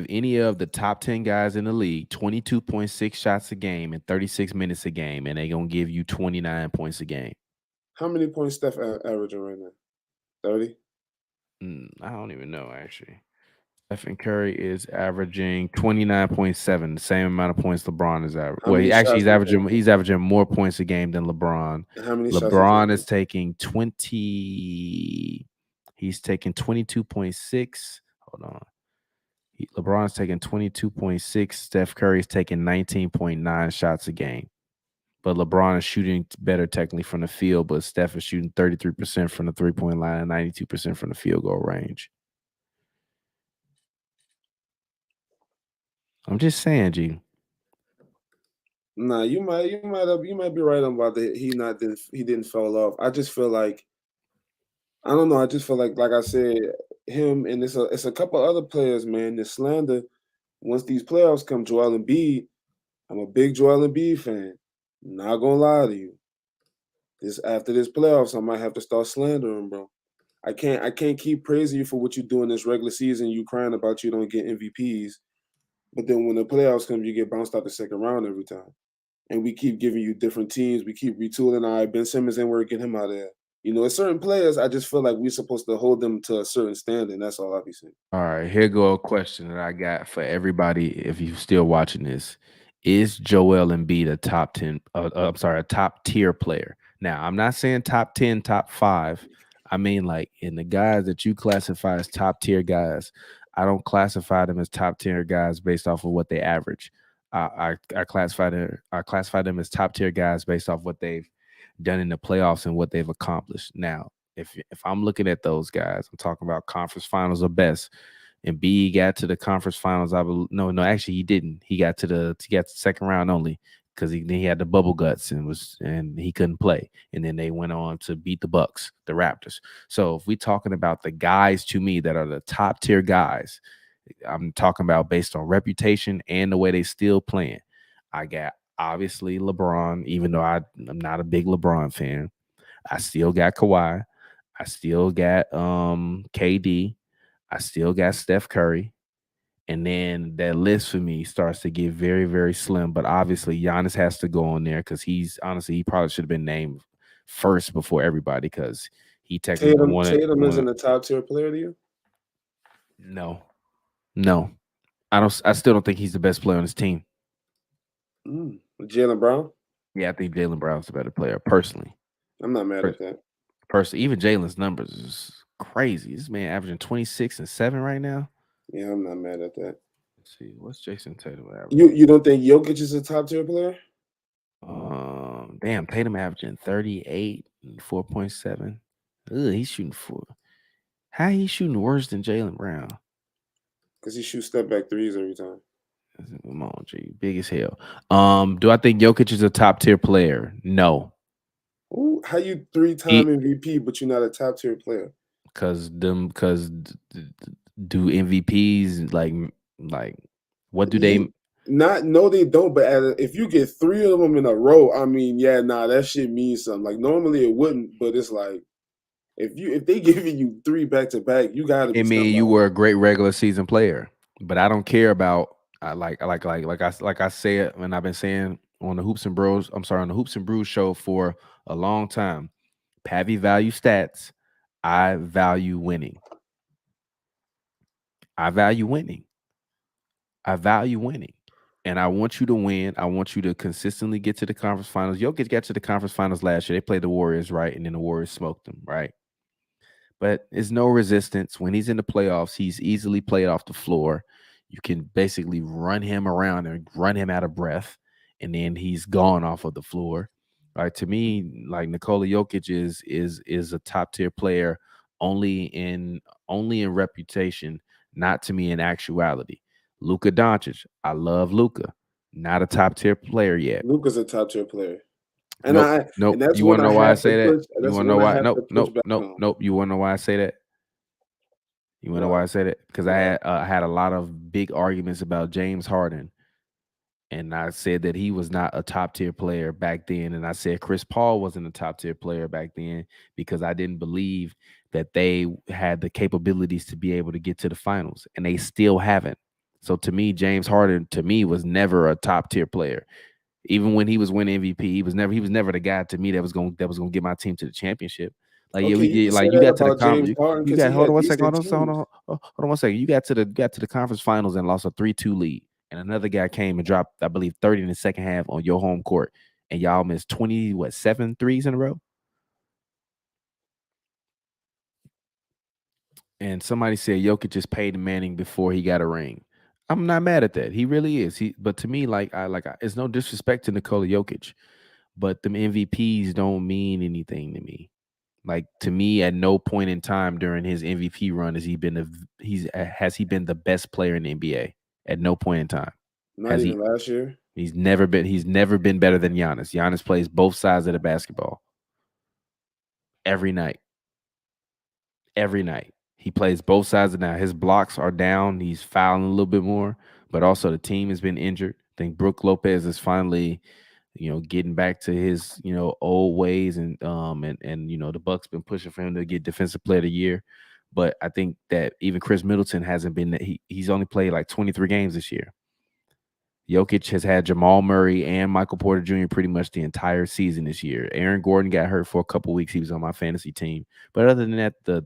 Speaker 2: any of the top 10 guys in the league 22.6 shots a game and 36 minutes a game, and they're gonna give you 29 points a game.
Speaker 4: How many points Steph averaging right now? 30?
Speaker 2: I don't even know, actually. Stephen Curry is averaging 29.7, the same amount of points LeBron is averaging. Well, he's averaging more points a game than LeBron.
Speaker 4: How many
Speaker 2: LeBron is taking 20. He's taking 22.6. Hold on. LeBron's taking 22.6. Steph Curry is taking 19.9 shots a game. But LeBron is shooting better technically from the field, but Steph is shooting 33% from the three-point line and 92% from the field goal range. I'm just saying, G.
Speaker 4: Nah, you might be right about that. He didn't fall off. I just feel like, I don't know. I just feel like I said, him and it's a couple other players, man. The slander, once these playoffs come, Joel Embiid. I'm a big Joel Embiid fan. Not gonna lie to you. After this playoffs, I might have to start slandering, bro. I can't keep praising you for what you do in this regular season. You crying about you don't get MVPs, but then when the playoffs come, you get bounced out the second round every time. And we keep giving you different teams. We keep retooling. Ben Simmons ain't working him out of there. There's certain players, I just feel like we're supposed to hold them to a certain standard. That's all I be saying.
Speaker 2: All right, here go a question that I got for everybody. If you're still watching this, is Joel Embiid a top 10? A top tier player? Now, I'm not saying top 10, top 5. I mean, like in the guys that you classify as top tier guys, I don't classify them as top tier guys based off of what they average. I classify them as top tier guys based off what they've done in the playoffs and what they've accomplished. Now, if I'm looking at those guys, I'm talking about conference finals or best. And B got to the conference finals. Actually he didn't. He got to the second round only because he had the bubble guts and he couldn't play. And then they went on to beat the Bucks, the Raptors. So if we're talking about the guys to me that are the top tier guys, I'm talking about based on reputation and the way they still playing. I got obviously LeBron, even though I'm not a big LeBron fan. I still got Kawhi. I still got KD. I still got Steph Curry. And then that list for me starts to get very, very slim. But obviously, Giannis has to go on there because he probably should have been named first before everybody because he technically
Speaker 4: Tatum isn't a top tier player to you?
Speaker 2: No. I still don't think he's the best player on his team.
Speaker 4: Jaylen Brown?
Speaker 2: Yeah, I think Jaylen Brown's a better player, personally.
Speaker 4: I'm not mad at that.
Speaker 2: Personally, even Jaylen's numbers is crazy. This man averaging 26 and 7 right now.
Speaker 4: Yeah, I'm not mad at that.
Speaker 2: Let's see, what's Jason Tatum averaging?
Speaker 4: You don't think Jokic is a top tier player?
Speaker 2: Damn, Tatum averaging 38 and 4.7. He's shooting how he shooting worse than Jaylen Brown?
Speaker 4: Because he shoots step back threes every time.
Speaker 2: Come on, G, big as hell. Do I think Jokic is a top tier player? No.
Speaker 4: Ooh, how you 3-time MVP, but you're not a top tier player?
Speaker 2: Because do MVPs like what do they?
Speaker 4: No, they don't. But if you get 3 of them in a row, I mean, yeah, nah, that shit means something. Like normally it wouldn't, but it's like if they giving you 3 back to back, you got to
Speaker 2: I
Speaker 4: be
Speaker 2: mean, you
Speaker 4: somebody.
Speaker 2: were a great regular season player, but I don't care about like I said, and I've been saying on the Hoops and Bros. I'm sorry, on the Hoops and Brews show for a long time. Pavy value stats. I value winning. I value winning. I value winning. And I want you to win. I want you to consistently get to the conference finals. Jokic got to the conference finals last year. They played the Warriors, right? And then the Warriors smoked them, right? But there's no resistance. When he's in the playoffs, he's easily played off the floor. You can basically run him around and run him out of breath, and then he's gone off of the floor. Right? To me, like Nikola Jokic is a top tier player only in reputation, not to me in actuality. Luka Doncic, I love Luka, not a top tier player yet.
Speaker 4: Luka's a top tier player, and
Speaker 2: Nope,
Speaker 4: and
Speaker 2: nope.
Speaker 4: that's
Speaker 2: You
Speaker 4: one
Speaker 2: want to
Speaker 4: I
Speaker 2: know why I
Speaker 4: have to
Speaker 2: say that?
Speaker 4: push.
Speaker 2: You
Speaker 4: That's
Speaker 2: want to know
Speaker 4: one I
Speaker 2: why?
Speaker 4: have to
Speaker 2: Nope,
Speaker 4: push
Speaker 2: nope,
Speaker 4: back
Speaker 2: nope,
Speaker 4: on.
Speaker 2: nope. You want to know why I say that? You want to know why
Speaker 4: Why?
Speaker 2: I said it? Because
Speaker 4: Why?
Speaker 2: I had a lot of big arguments about James Harden, and I said that he was not a top tier player back then, and I said Chris Paul wasn't a top tier player back then because I didn't believe that they had the capabilities to be able to get to the finals, and they still haven't. So to me, James Harden to me was never a top tier player. Even when he was winning MVP, he was never the guy to me that was gonna get my team to the championship. Like yeah,
Speaker 4: Okay,
Speaker 2: we
Speaker 4: you can
Speaker 2: did
Speaker 4: say
Speaker 2: like you
Speaker 4: that
Speaker 2: got to the
Speaker 4: about James
Speaker 2: conference.
Speaker 4: Harden
Speaker 2: You
Speaker 4: because
Speaker 2: got
Speaker 4: he
Speaker 2: hold on
Speaker 4: had
Speaker 2: one second,
Speaker 4: decent teams.
Speaker 2: hold on one second. You got to the conference finals and lost a 3-2 lead, and another guy came and dropped I believe 30 in the second half on your home court, and y'all missed 7 threes in a row. And somebody said Jokic just paid Manning before he got a ring. I'm not mad at that. He really is. But to me, it's no disrespect to Nikola Jokic, but them MVPs don't mean anything to me. Like to me, at no point in time during his MVP run has he been the best player in the NBA. At no point in time
Speaker 4: Not
Speaker 2: has he.
Speaker 4: even last year.
Speaker 2: He's never been better than Giannis. Giannis plays both sides of the basketball every night. Every night he plays both sides of now. His blocks are down. He's fouling a little bit more, but also the team has been injured. I think Brook Lopez is finally getting back to his, old ways and the Bucks been pushing for him to get defensive player of the year. But I think that even Chris Middleton hasn't been he's only played like 23 games this year. Jokic has had Jamal Murray and Michael Porter Jr. pretty much the entire season this year. Aaron Gordon got hurt for a couple weeks. He was on my fantasy team, but other than that, the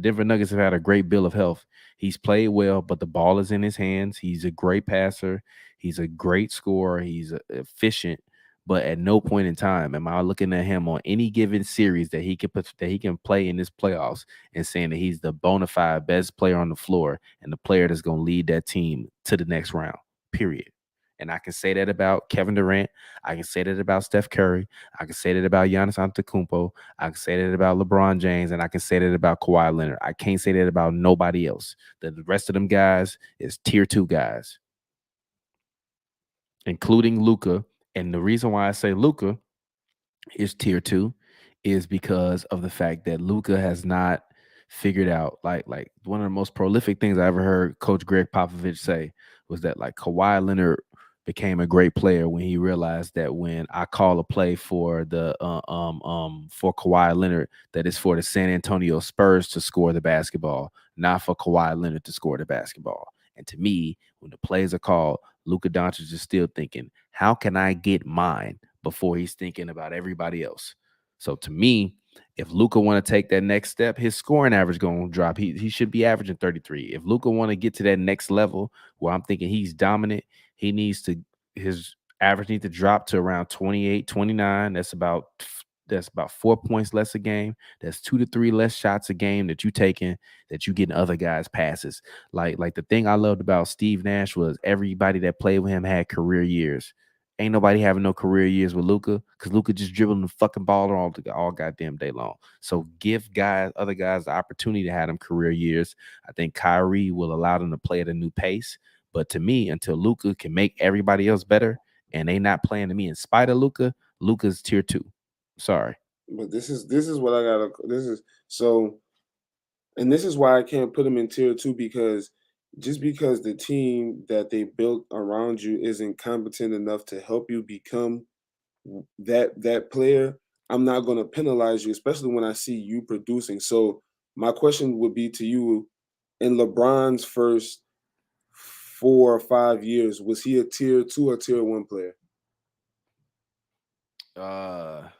Speaker 2: Denver Nuggets have had a great bill of health. He's played well, but the ball is in his hands. He's a great passer. He's a great scorer. He's efficient. But at no point in time am I looking at him on any given series that he can play in this playoffs and saying that he's the bona fide best player on the floor and the player that's going to lead that team to the next round, period. And I can say that about Kevin Durant. I can say that about Steph Curry. I can say that about Giannis Antetokounmpo. I can say that about LeBron James. And I can say that about Kawhi Leonard. I can't say that about nobody else. The rest of them guys is tier 2 guys, including Luka. And the reason why I say Luka is tier 2 is because of the fact that Luka has not figured out like one of the most prolific things I ever heard Coach Greg Popovich say was that like Kawhi Leonard became a great player when he realized that when I call a play for the for Kawhi Leonard, that it's for the San Antonio Spurs to score the basketball, not for Kawhi Leonard to score the basketball. And to me, when the plays are called, Luka Doncic is still thinking, how can I get mine before he's thinking about everybody else? So to me, if Luka want to take that next step, his scoring average going to drop. He should be averaging 33. If Luka want to get to that next level where I'm thinking he's dominant, his average needs to drop to around 28, 29. That's about 4 points less a game. That's 2 to 3 less shots a game that you taking, that you getting other guys passes. Like the thing I loved about Steve Nash was everybody that played with him had career years. Ain't nobody having no career years with Luka because Luka just dribbling the fucking ball all goddamn day long. So give other guys the opportunity to have them career years. I think Kyrie will allow them to play at a new pace. But to me, until Luka can make everybody else better and they not playing to me in spite of Luka, Luka's tier 2. Sorry.
Speaker 4: But this is what I gotta. This is so. And this is why I can't put him in tier 2, because just because the team that they built around you isn't competent enough to help you become that player, I'm not going to penalize you, especially when I see you producing. So my question would be to you: in LeBron's first 4 or 5 years, was he a tier 2 or tier 1 player?
Speaker 2: I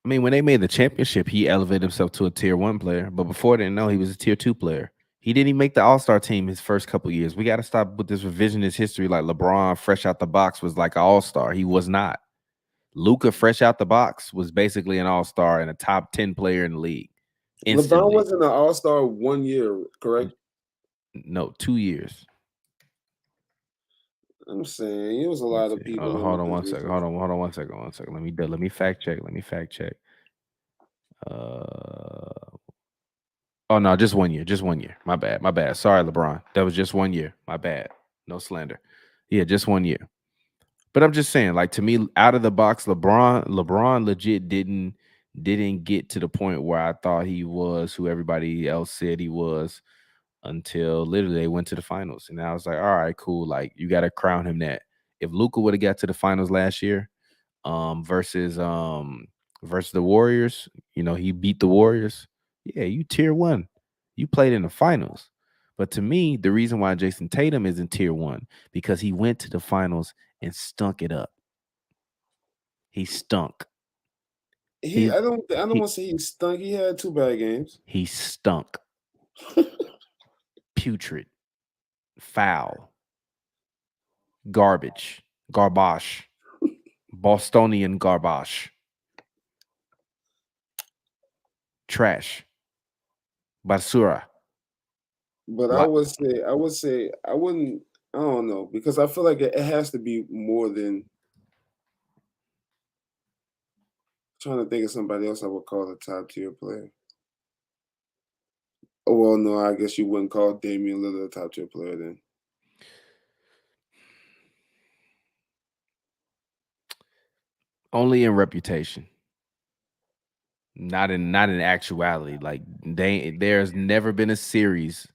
Speaker 2: mean, when they made the championship, he elevated himself to a tier 1 player. But before then, no, he was a tier 2 player. He didn't even make the All-Star team his first couple years. We got to stop with this revisionist history. Like LeBron, fresh out the box, was like an All-Star. He was not. Luka, fresh out the box, was basically an All-Star and a top 10 player in the league. Instantly.
Speaker 4: LeBron wasn't an All-Star 1 year, correct?
Speaker 2: No, 2 years.
Speaker 4: I'm saying it was a lot of people.
Speaker 2: Hold on 1 second. Hold on 1 second. 1 second. Let me fact check. Oh no, just 1 year. Just 1 year. My bad. Sorry, LeBron. That was just 1 year. My bad. No slander. Yeah, just 1 year. But I'm just saying, like, to me, out of the box, LeBron legit didn't get to the point where I thought he was who everybody else said he was until literally they went to the finals. And I was like, all right, cool. Like, you got to crown him that. If Luka would have got to the finals last year, versus the Warriors, you know, he beat the Warriors. Yeah, you tier 1. You played in the finals. But to me, the reason why Jason Tatum is in tier 1, because he went to the finals and stunk it up. He stunk.
Speaker 4: I don't want to say he stunk. He had 2 bad games.
Speaker 2: He stunk. Putrid. Foul. Garbage. Bostonian garbage. Trash. Basura.
Speaker 4: But I would say I wouldn't. I don't know, because I feel like it has to be more than. Trying to think of somebody else I would call a top tier player. Oh well, no, I guess you wouldn't call Damian Lillard a top tier player then.
Speaker 2: Only in reputation. Not in actuality. Like, there's never been a series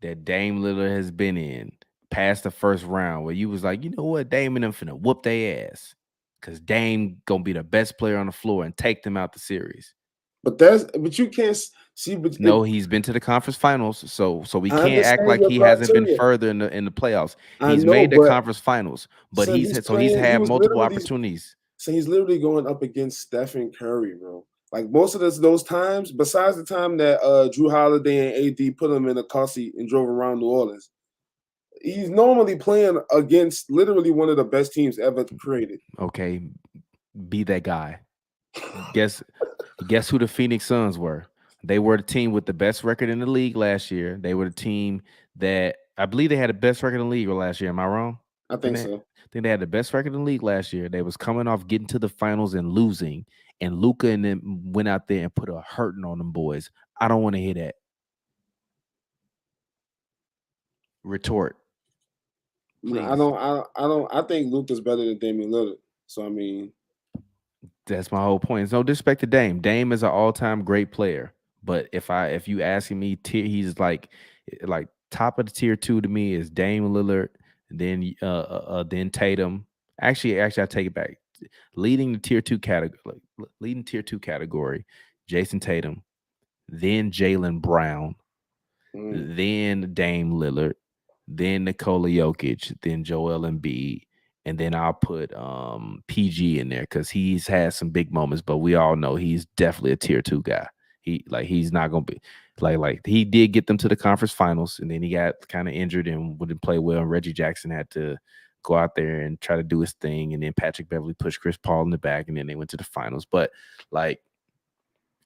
Speaker 2: that Dame Lillard has been in past the first round where you was like, you know what, Dame and them finna whoop their ass, because Dame gonna be the best player on the floor and take them out the series.
Speaker 4: But you can't see. But
Speaker 2: no, he's been to the conference finals, so we
Speaker 4: I
Speaker 2: can't act like
Speaker 4: understand
Speaker 2: he
Speaker 4: your
Speaker 2: hasn't been
Speaker 4: criteria.
Speaker 2: further in the playoffs.
Speaker 4: I
Speaker 2: He's
Speaker 4: know,
Speaker 2: made the
Speaker 4: but
Speaker 2: conference finals, but
Speaker 4: so
Speaker 2: he's
Speaker 4: he
Speaker 2: had
Speaker 4: was
Speaker 2: multiple
Speaker 4: literally
Speaker 2: opportunities.
Speaker 4: So he's literally going up against Stephen Curry, bro. Like most of those times, besides the time that Drew Holiday and AD put him in a car seat and drove around New Orleans, he's normally playing against literally one of the best teams ever created.
Speaker 2: Okay, be that guy. Guess who the Phoenix Suns were? They were the team with the best record in the league last year. They were the team that, I believe, they had the best record in the league last year. Am I wrong?
Speaker 4: I think so.
Speaker 2: I think they had the best record in the league last year. They was coming off getting to the finals and losing, and Luka and them went out there and put a hurting on them boys. I don't want to hear that. Retort. Please.
Speaker 4: I think Luka's better than Damian Lillard. So I mean,
Speaker 2: that's my whole point. It's no disrespect to Dame. Dame is an all-time great player. But if you asking me, he's like top of the tier 2 to me is Dame Lillard, then Tatum. Actually, I take it back. Leading tier 2 category, Jason Tatum, then Jaylen Brown, then Dame Lillard, then Nikola Jokic, then Joel Embiid, and then I'll put PG in there because he's had some big moments, but we all know he's definitely a tier 2 guy. He's not gonna be like he did get them to the conference finals, and then he got kind of injured and wouldn't play well. And Reggie Jackson had to go out there and try to do his thing, and then Patrick Beverly pushed Chris Paul in the back, and then they went to the finals. But like,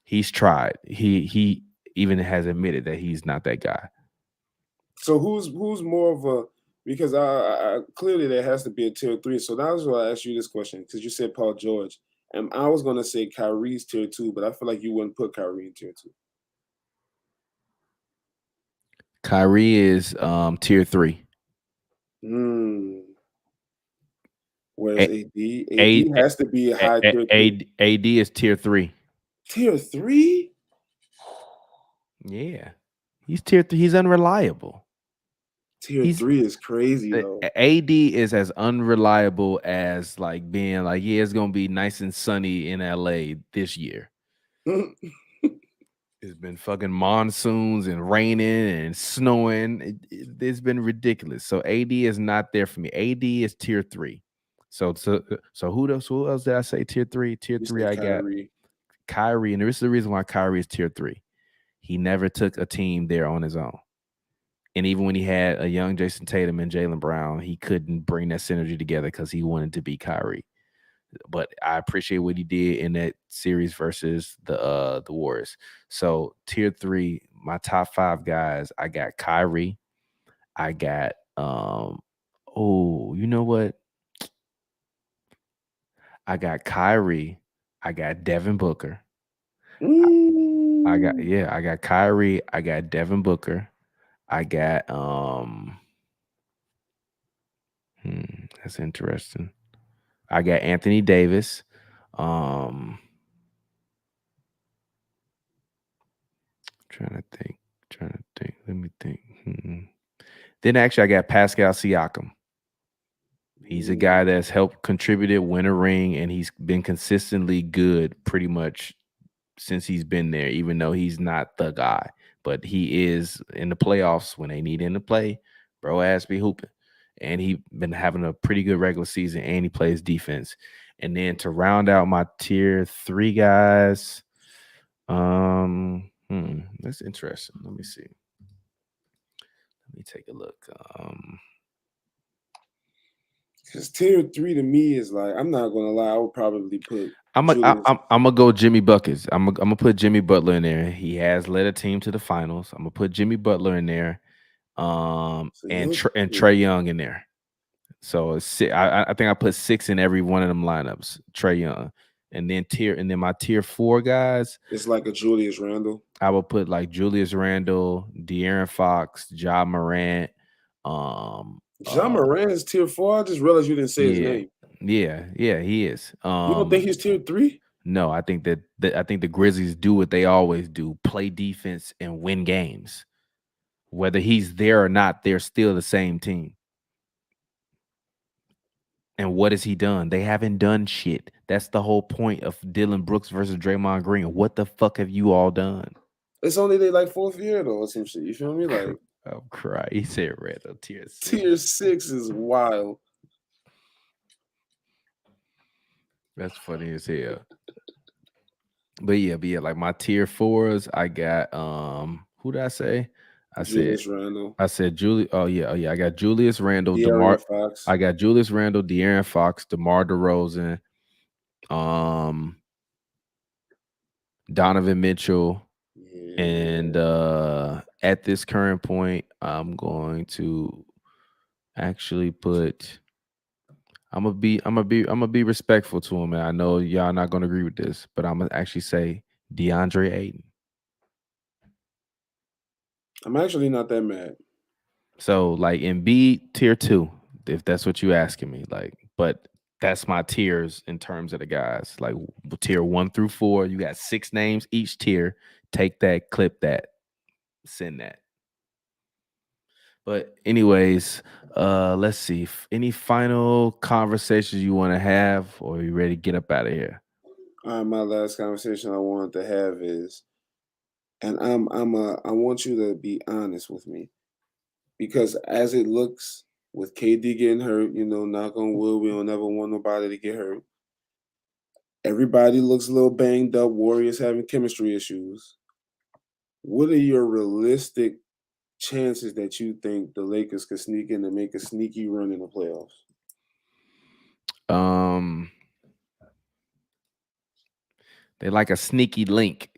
Speaker 2: he's tried. He even has admitted that he's not that guy.
Speaker 4: So who's more of a, because I clearly there has to be a tier 3. So that's why I asked you this question, because you said Paul George, and I was gonna say Kyrie's tier 2, but I feel like you wouldn't put Kyrie in tier 2.
Speaker 2: Kyrie is tier 3.
Speaker 4: Whereas AD has to be a high tier 3.
Speaker 2: AD is tier 3.
Speaker 4: Tier 3?
Speaker 2: Yeah, he's tier 3. He's unreliable.
Speaker 4: Tier 3 is crazy though.
Speaker 2: AD is as unreliable as like being like, yeah, it's gonna be nice and sunny in LA this year. It's been fucking monsoons and raining and snowing. It's been ridiculous. So AD is not there for me. AD is tier 3. So who else did I say tier 3? Tier 3, I got Kyrie, and this is the reason why Kyrie is tier 3. He never took a team there on his own. And even when he had a young Jason Tatum and Jaylen Brown, he couldn't bring that synergy together because he wanted to be Kyrie. But I appreciate what he did in that series versus the Warriors. So tier 3, my top 5 guys, I got Kyrie. I got you know what? I got Kyrie. I got Devin Booker. I got Kyrie. I got Devin Booker. I got that's interesting. I got Anthony Davis. Trying to think. Let me think. Then actually I got Pascal Siakam. He's a guy that's helped contributed, win a ring, and he's been consistently good pretty much since he's been there, even though he's not the guy. But he is in the playoffs when they need him to play. Bro ass be hooping. And he been having a pretty good regular season, and he plays defense. And then to round out my tier 3 guys, that's interesting. Let me see. Let me take a look.
Speaker 4: Because tier 3 to me is like, I'm not gonna lie, I would probably put
Speaker 2: I'm gonna go Jimmy Buckets. I'm gonna put Jimmy Butler in there. He has led a team to the finals. I'm gonna put Jimmy Butler in there, and Trae Young in there. So I think I put 6 in every one of them lineups. Trae Young, and then my tier 4 guys.
Speaker 4: It's like a Julius Randle.
Speaker 2: I would put like Julius Randle, De'Aaron Fox, Ja Morant.
Speaker 4: Ja Morant is tier 4. I just realized you didn't say his name.
Speaker 2: Yeah, he is.
Speaker 4: You don't think he's tier 3?
Speaker 2: No, I think that the Grizzlies do what they always do: play defense and win games. Whether he's there or not, they're still the same team. And what has he done? They haven't done shit. That's the whole point of Dillon Brooks versus Draymond Green. What the fuck have you all done?
Speaker 4: It's only they like 4th year though, or some shit. You feel me? Like,
Speaker 2: I'm crying. He said Randall tier 6.
Speaker 4: Tier 6 is wild.
Speaker 2: That's funny as hell. But yeah, like my tier 4s, I got who did I say?
Speaker 4: Julius Randle.
Speaker 2: I said Julie. Oh yeah. I got Julius Randle,
Speaker 4: Fox.
Speaker 2: I got Julius Randle, De'Aaron Fox, DeMar DeRozan, Donovan Mitchell, and at this current point, I'm going to actually put. I'm gonna be respectful to him, man. I know y'all not gonna agree with this, but I'm gonna actually say DeAndre Ayton.
Speaker 4: I'm actually not that mad.
Speaker 2: So like Embiid tier 2, if that's what you asking me, like, but that's my tiers in terms of the guys. Like tier 1 through 4, you got 6 names each tier. Take that, clip that, send that. But anyways, let's see. Any final conversations you want to have, or are you ready to get up out of here?
Speaker 4: My last conversation I wanted to have is, and I want you to be honest with me, because as it looks with KD getting hurt, knock on wood, we don't ever want nobody to get hurt. Everybody looks a little banged up. Warriors having chemistry issues. What are your realistic chances that you think the Lakers could sneak in and make a sneaky run in the playoffs?
Speaker 2: They're like a sneaky link.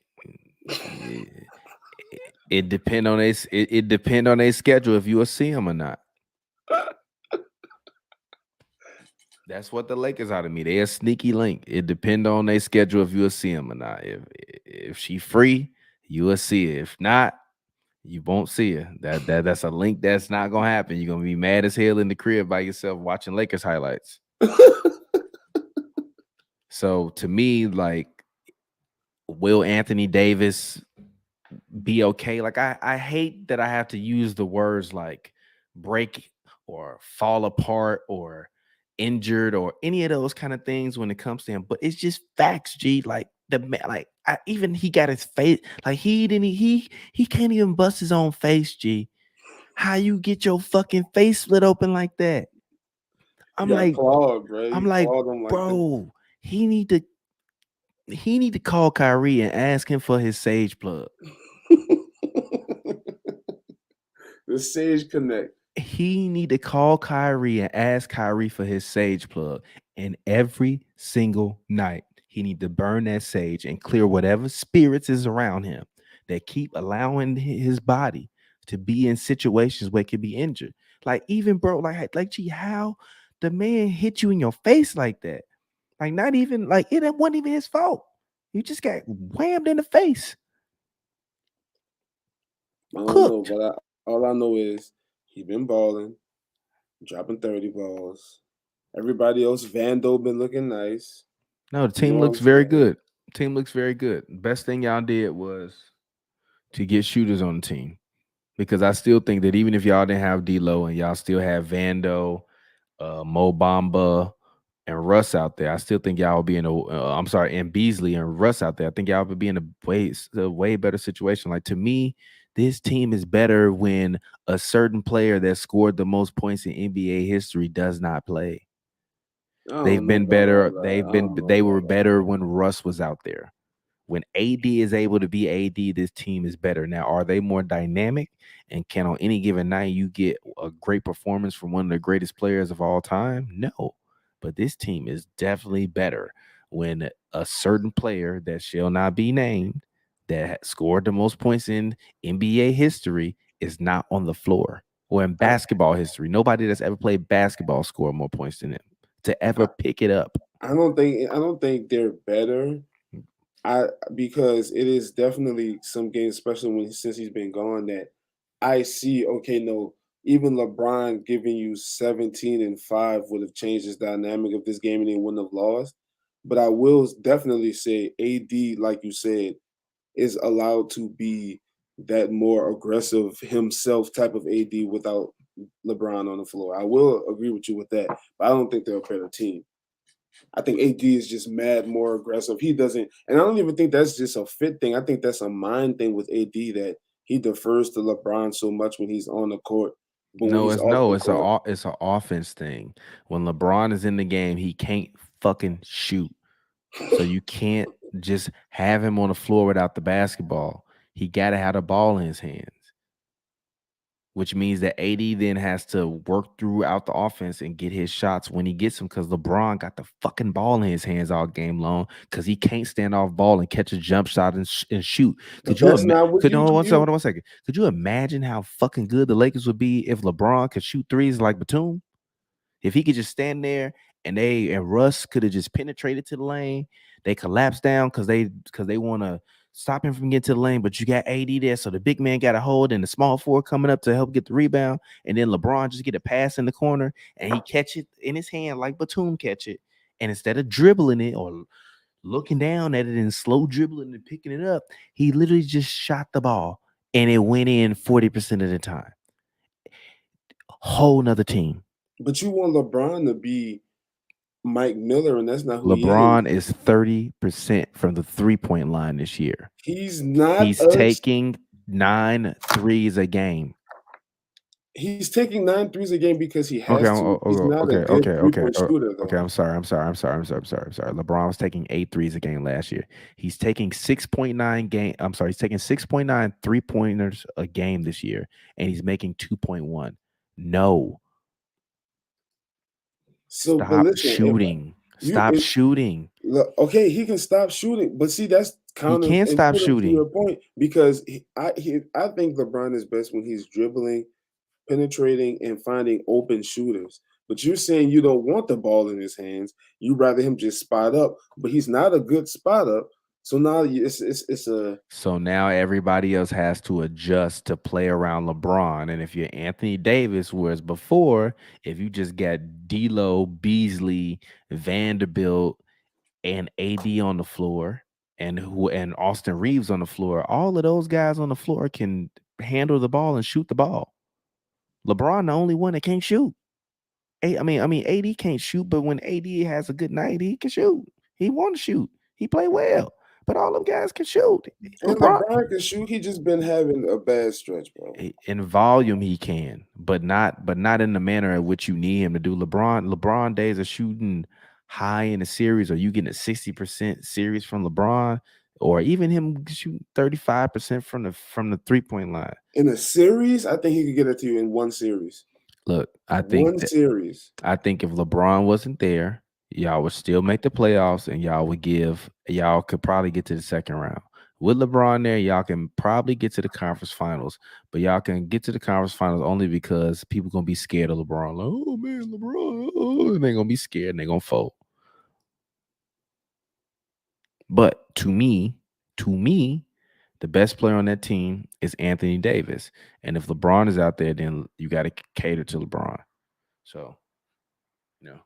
Speaker 2: It depend on their schedule if you will see them or not. That's what the Lakers are to me. They're a sneaky link. It depend on their schedule if you will see them or not. If she free, you will see it. If not, you won't see her. That's a link that's not gonna happen. You're gonna be mad as hell in the crib by yourself watching Lakers highlights. So to me, like, will Anthony Davis be okay. Like I hate that I have to use the words like break or fall apart or injured or any of those kind of things when it comes to him, but it's just facts, G. Like the man, like even he got his face, like he can't even bust his own face, G. How you get your fucking face split open like that?
Speaker 4: He
Speaker 2: I'm
Speaker 4: got
Speaker 2: like,
Speaker 4: clawed, bro.
Speaker 2: I'm
Speaker 4: He
Speaker 2: like,
Speaker 4: clawed him like the
Speaker 2: bro, he need to call Kyrie and ask him for his Sage plug.
Speaker 4: the Sage Connect.
Speaker 2: He need to call Kyrie and ask Kyrie for his sage plug. And every single night, he need to burn that sage and clear whatever spirits is around him that keep allowing his body to be in situations where it could be injured. Like even bro, like gee, how the man hit you in your face like that? Like not even like it wasn't even his fault. You just got whammed in the face.
Speaker 4: I don't know,
Speaker 2: Cooked.
Speaker 4: but all I know is he been balling, dropping 30 balls. Everybody else, Vando been looking nice.
Speaker 2: No, the
Speaker 4: You
Speaker 2: team
Speaker 4: know what
Speaker 2: looks
Speaker 4: I'm
Speaker 2: very
Speaker 4: saying?
Speaker 2: good. Team looks very good. Best thing y'all did was to get shooters on the team, because I still think that even if y'all didn't have D'Lo and y'all still have Vando, Mo Bamba, and Russ out there, I still think y'all will be in a. I'm sorry, and Beasley and Russ out there. I think y'all would be in a way better situation. Like to me, this team is better when a certain player that scored the most points in NBA history does not play.
Speaker 4: I don't
Speaker 2: They've
Speaker 4: know
Speaker 2: been
Speaker 4: about all
Speaker 2: better.
Speaker 4: that. I don't know
Speaker 2: They
Speaker 4: about
Speaker 2: were
Speaker 4: all
Speaker 2: better
Speaker 4: that.
Speaker 2: when Russ was out there. When AD is able to be AD, this team is better. Now, are they more dynamic and can on any given night you get a great performance from one of the greatest players of all time? No. But this team is definitely better when a certain player that shall not be named that scored the most points in NBA history is not on the floor, or in
Speaker 4: I,
Speaker 2: basketball history. Nobody that's ever played basketball scored more points than him to ever
Speaker 4: I,
Speaker 2: pick it up.
Speaker 4: I don't think they're better. Because it is definitely some games, especially since he's been gone, that I see. Okay, no, even LeBron giving you 17-5 would have changed this dynamic of this game, and they wouldn't have lost. But I will definitely say AD, like you said, is allowed to be that more aggressive himself type of AD without LeBron on the floor. I will agree with you with that, but I don't think they're a better team. I think AD is just mad more aggressive. He doesn't, and I don't even think that's just a fit thing. I think that's a mind thing with AD that he defers to LeBron so much when he's on the court, but when
Speaker 2: No,
Speaker 4: he's off the court,
Speaker 2: it's an offense thing. When LeBron is in the game, he can't fucking shoot. So you can't just have him on the floor without the basketball. He got to have the ball in his hands, which means that AD then has to work throughout the offense and get his shots when he gets them, because LeBron got the fucking ball in his hands all game long because he can't stand off ball and catch a jump shot and shoot.
Speaker 4: but that's not what you
Speaker 2: Hold on one second. Could you imagine how fucking good the Lakers would be if LeBron could shoot threes like Batum? If he could just stand there and Russ could have just penetrated to the lane, they collapse down because they want to stop him from getting to the lane. But you got AD there, so the big man got a hold and the small forward coming up to help get the rebound, and then LeBron just get a pass in the corner and he catch it in his hand like Batum catch it, and instead of dribbling it or looking down at it and slow dribbling and picking it up, he literally just shot the ball and it went in 40% of the time. Whole nother team.
Speaker 4: but you want LeBron to be Mike Miller, and that's not who he is.
Speaker 2: LeBron is 30% from the 3-point line this year.
Speaker 4: He's not
Speaker 2: He's taking 9 threes a game.
Speaker 4: He's taking 9 threes a game because he
Speaker 2: Okay,
Speaker 4: has to. He's not a good 3-point shooter, though.
Speaker 2: okay. I'm sorry. LeBron was taking 8 threes a game last year. He's taking 6.9 game. I'm sorry. He's taking 6.9 3-pointers a game this year, and he's making 2.1. No.
Speaker 4: So, but
Speaker 2: Stop
Speaker 4: listen,
Speaker 2: shooting. Stop shooting.
Speaker 4: Look, okay, he can stop shooting, but see, that's
Speaker 2: He can't stop
Speaker 4: counterintuitive to
Speaker 2: shooting.
Speaker 4: your point because I think LeBron is best when he's dribbling, penetrating, and finding open shooters. But you're saying you don't want the ball in his hands; you rather him just spot up. But he's not a good spot up. So now it's a
Speaker 2: So now everybody else has to adjust to play around LeBron. And if you're Anthony Davis, whereas before, if you just got D'Lo, Beasley, Vanderbilt, and AD on the floor, and Austin Reeves on the floor. All of those guys on the floor can handle the ball and shoot the ball. LeBron, the only one that can't shoot. I mean, AD can't shoot, but when AD has a good night, he can shoot. He want to shoot. He play well, but all them guys can shoot.
Speaker 4: And LeBron can shoot. He just been having a bad stretch, bro.
Speaker 2: In volume, he can, but not in the manner in which you need him to do. LeBron days of shooting high in the series, or you getting a 60% series from LeBron, or even him shooting 35% from the 3-point line.
Speaker 4: In a series, I think he could get it to you in one series.
Speaker 2: Look, I think if LeBron wasn't there, y'all would still make the playoffs, and y'all could probably get to the second round. With LeBron there, y'all can probably get to the conference finals, but y'all can get to the conference finals only because people gonna be scared of LeBron. Like, oh man, LeBron, and they're gonna be scared and they're gonna fold. But to me, the best player on that team is Anthony Davis. And if LeBron is out there, then you got to cater to LeBron. So, it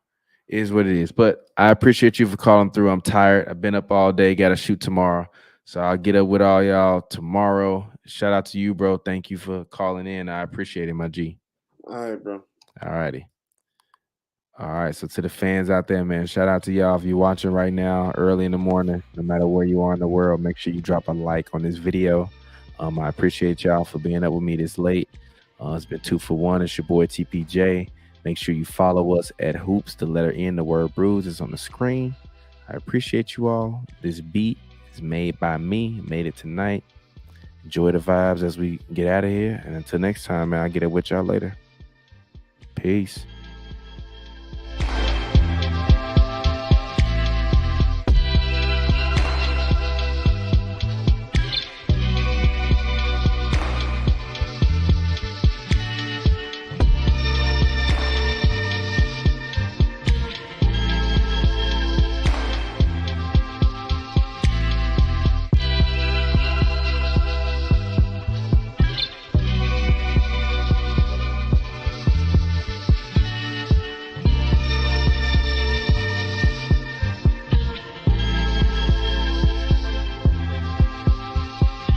Speaker 2: is what it is. But I appreciate you for calling through. I'm tired. I've been up all day. Got to shoot tomorrow. So I'll get up with all y'all tomorrow. Shout out to you, bro. Thank you for calling in. I appreciate it, my G.
Speaker 4: All right, bro.
Speaker 2: All righty. All right, so to the fans out there, man, shout out to y'all. If you're watching right now, early in the morning, no matter where you are in the world, make sure you drop a like on this video. I appreciate y'all for being up with me this late. It's been 2 for 1. It's your boy TPJ. Make sure you follow us at Hoops, the letter N, the word Bruise is on the screen. I appreciate you all. This beat is made by me, made it tonight. Enjoy the vibes as we get out of here. And until next time, man, I'll get it with y'all later. Peace.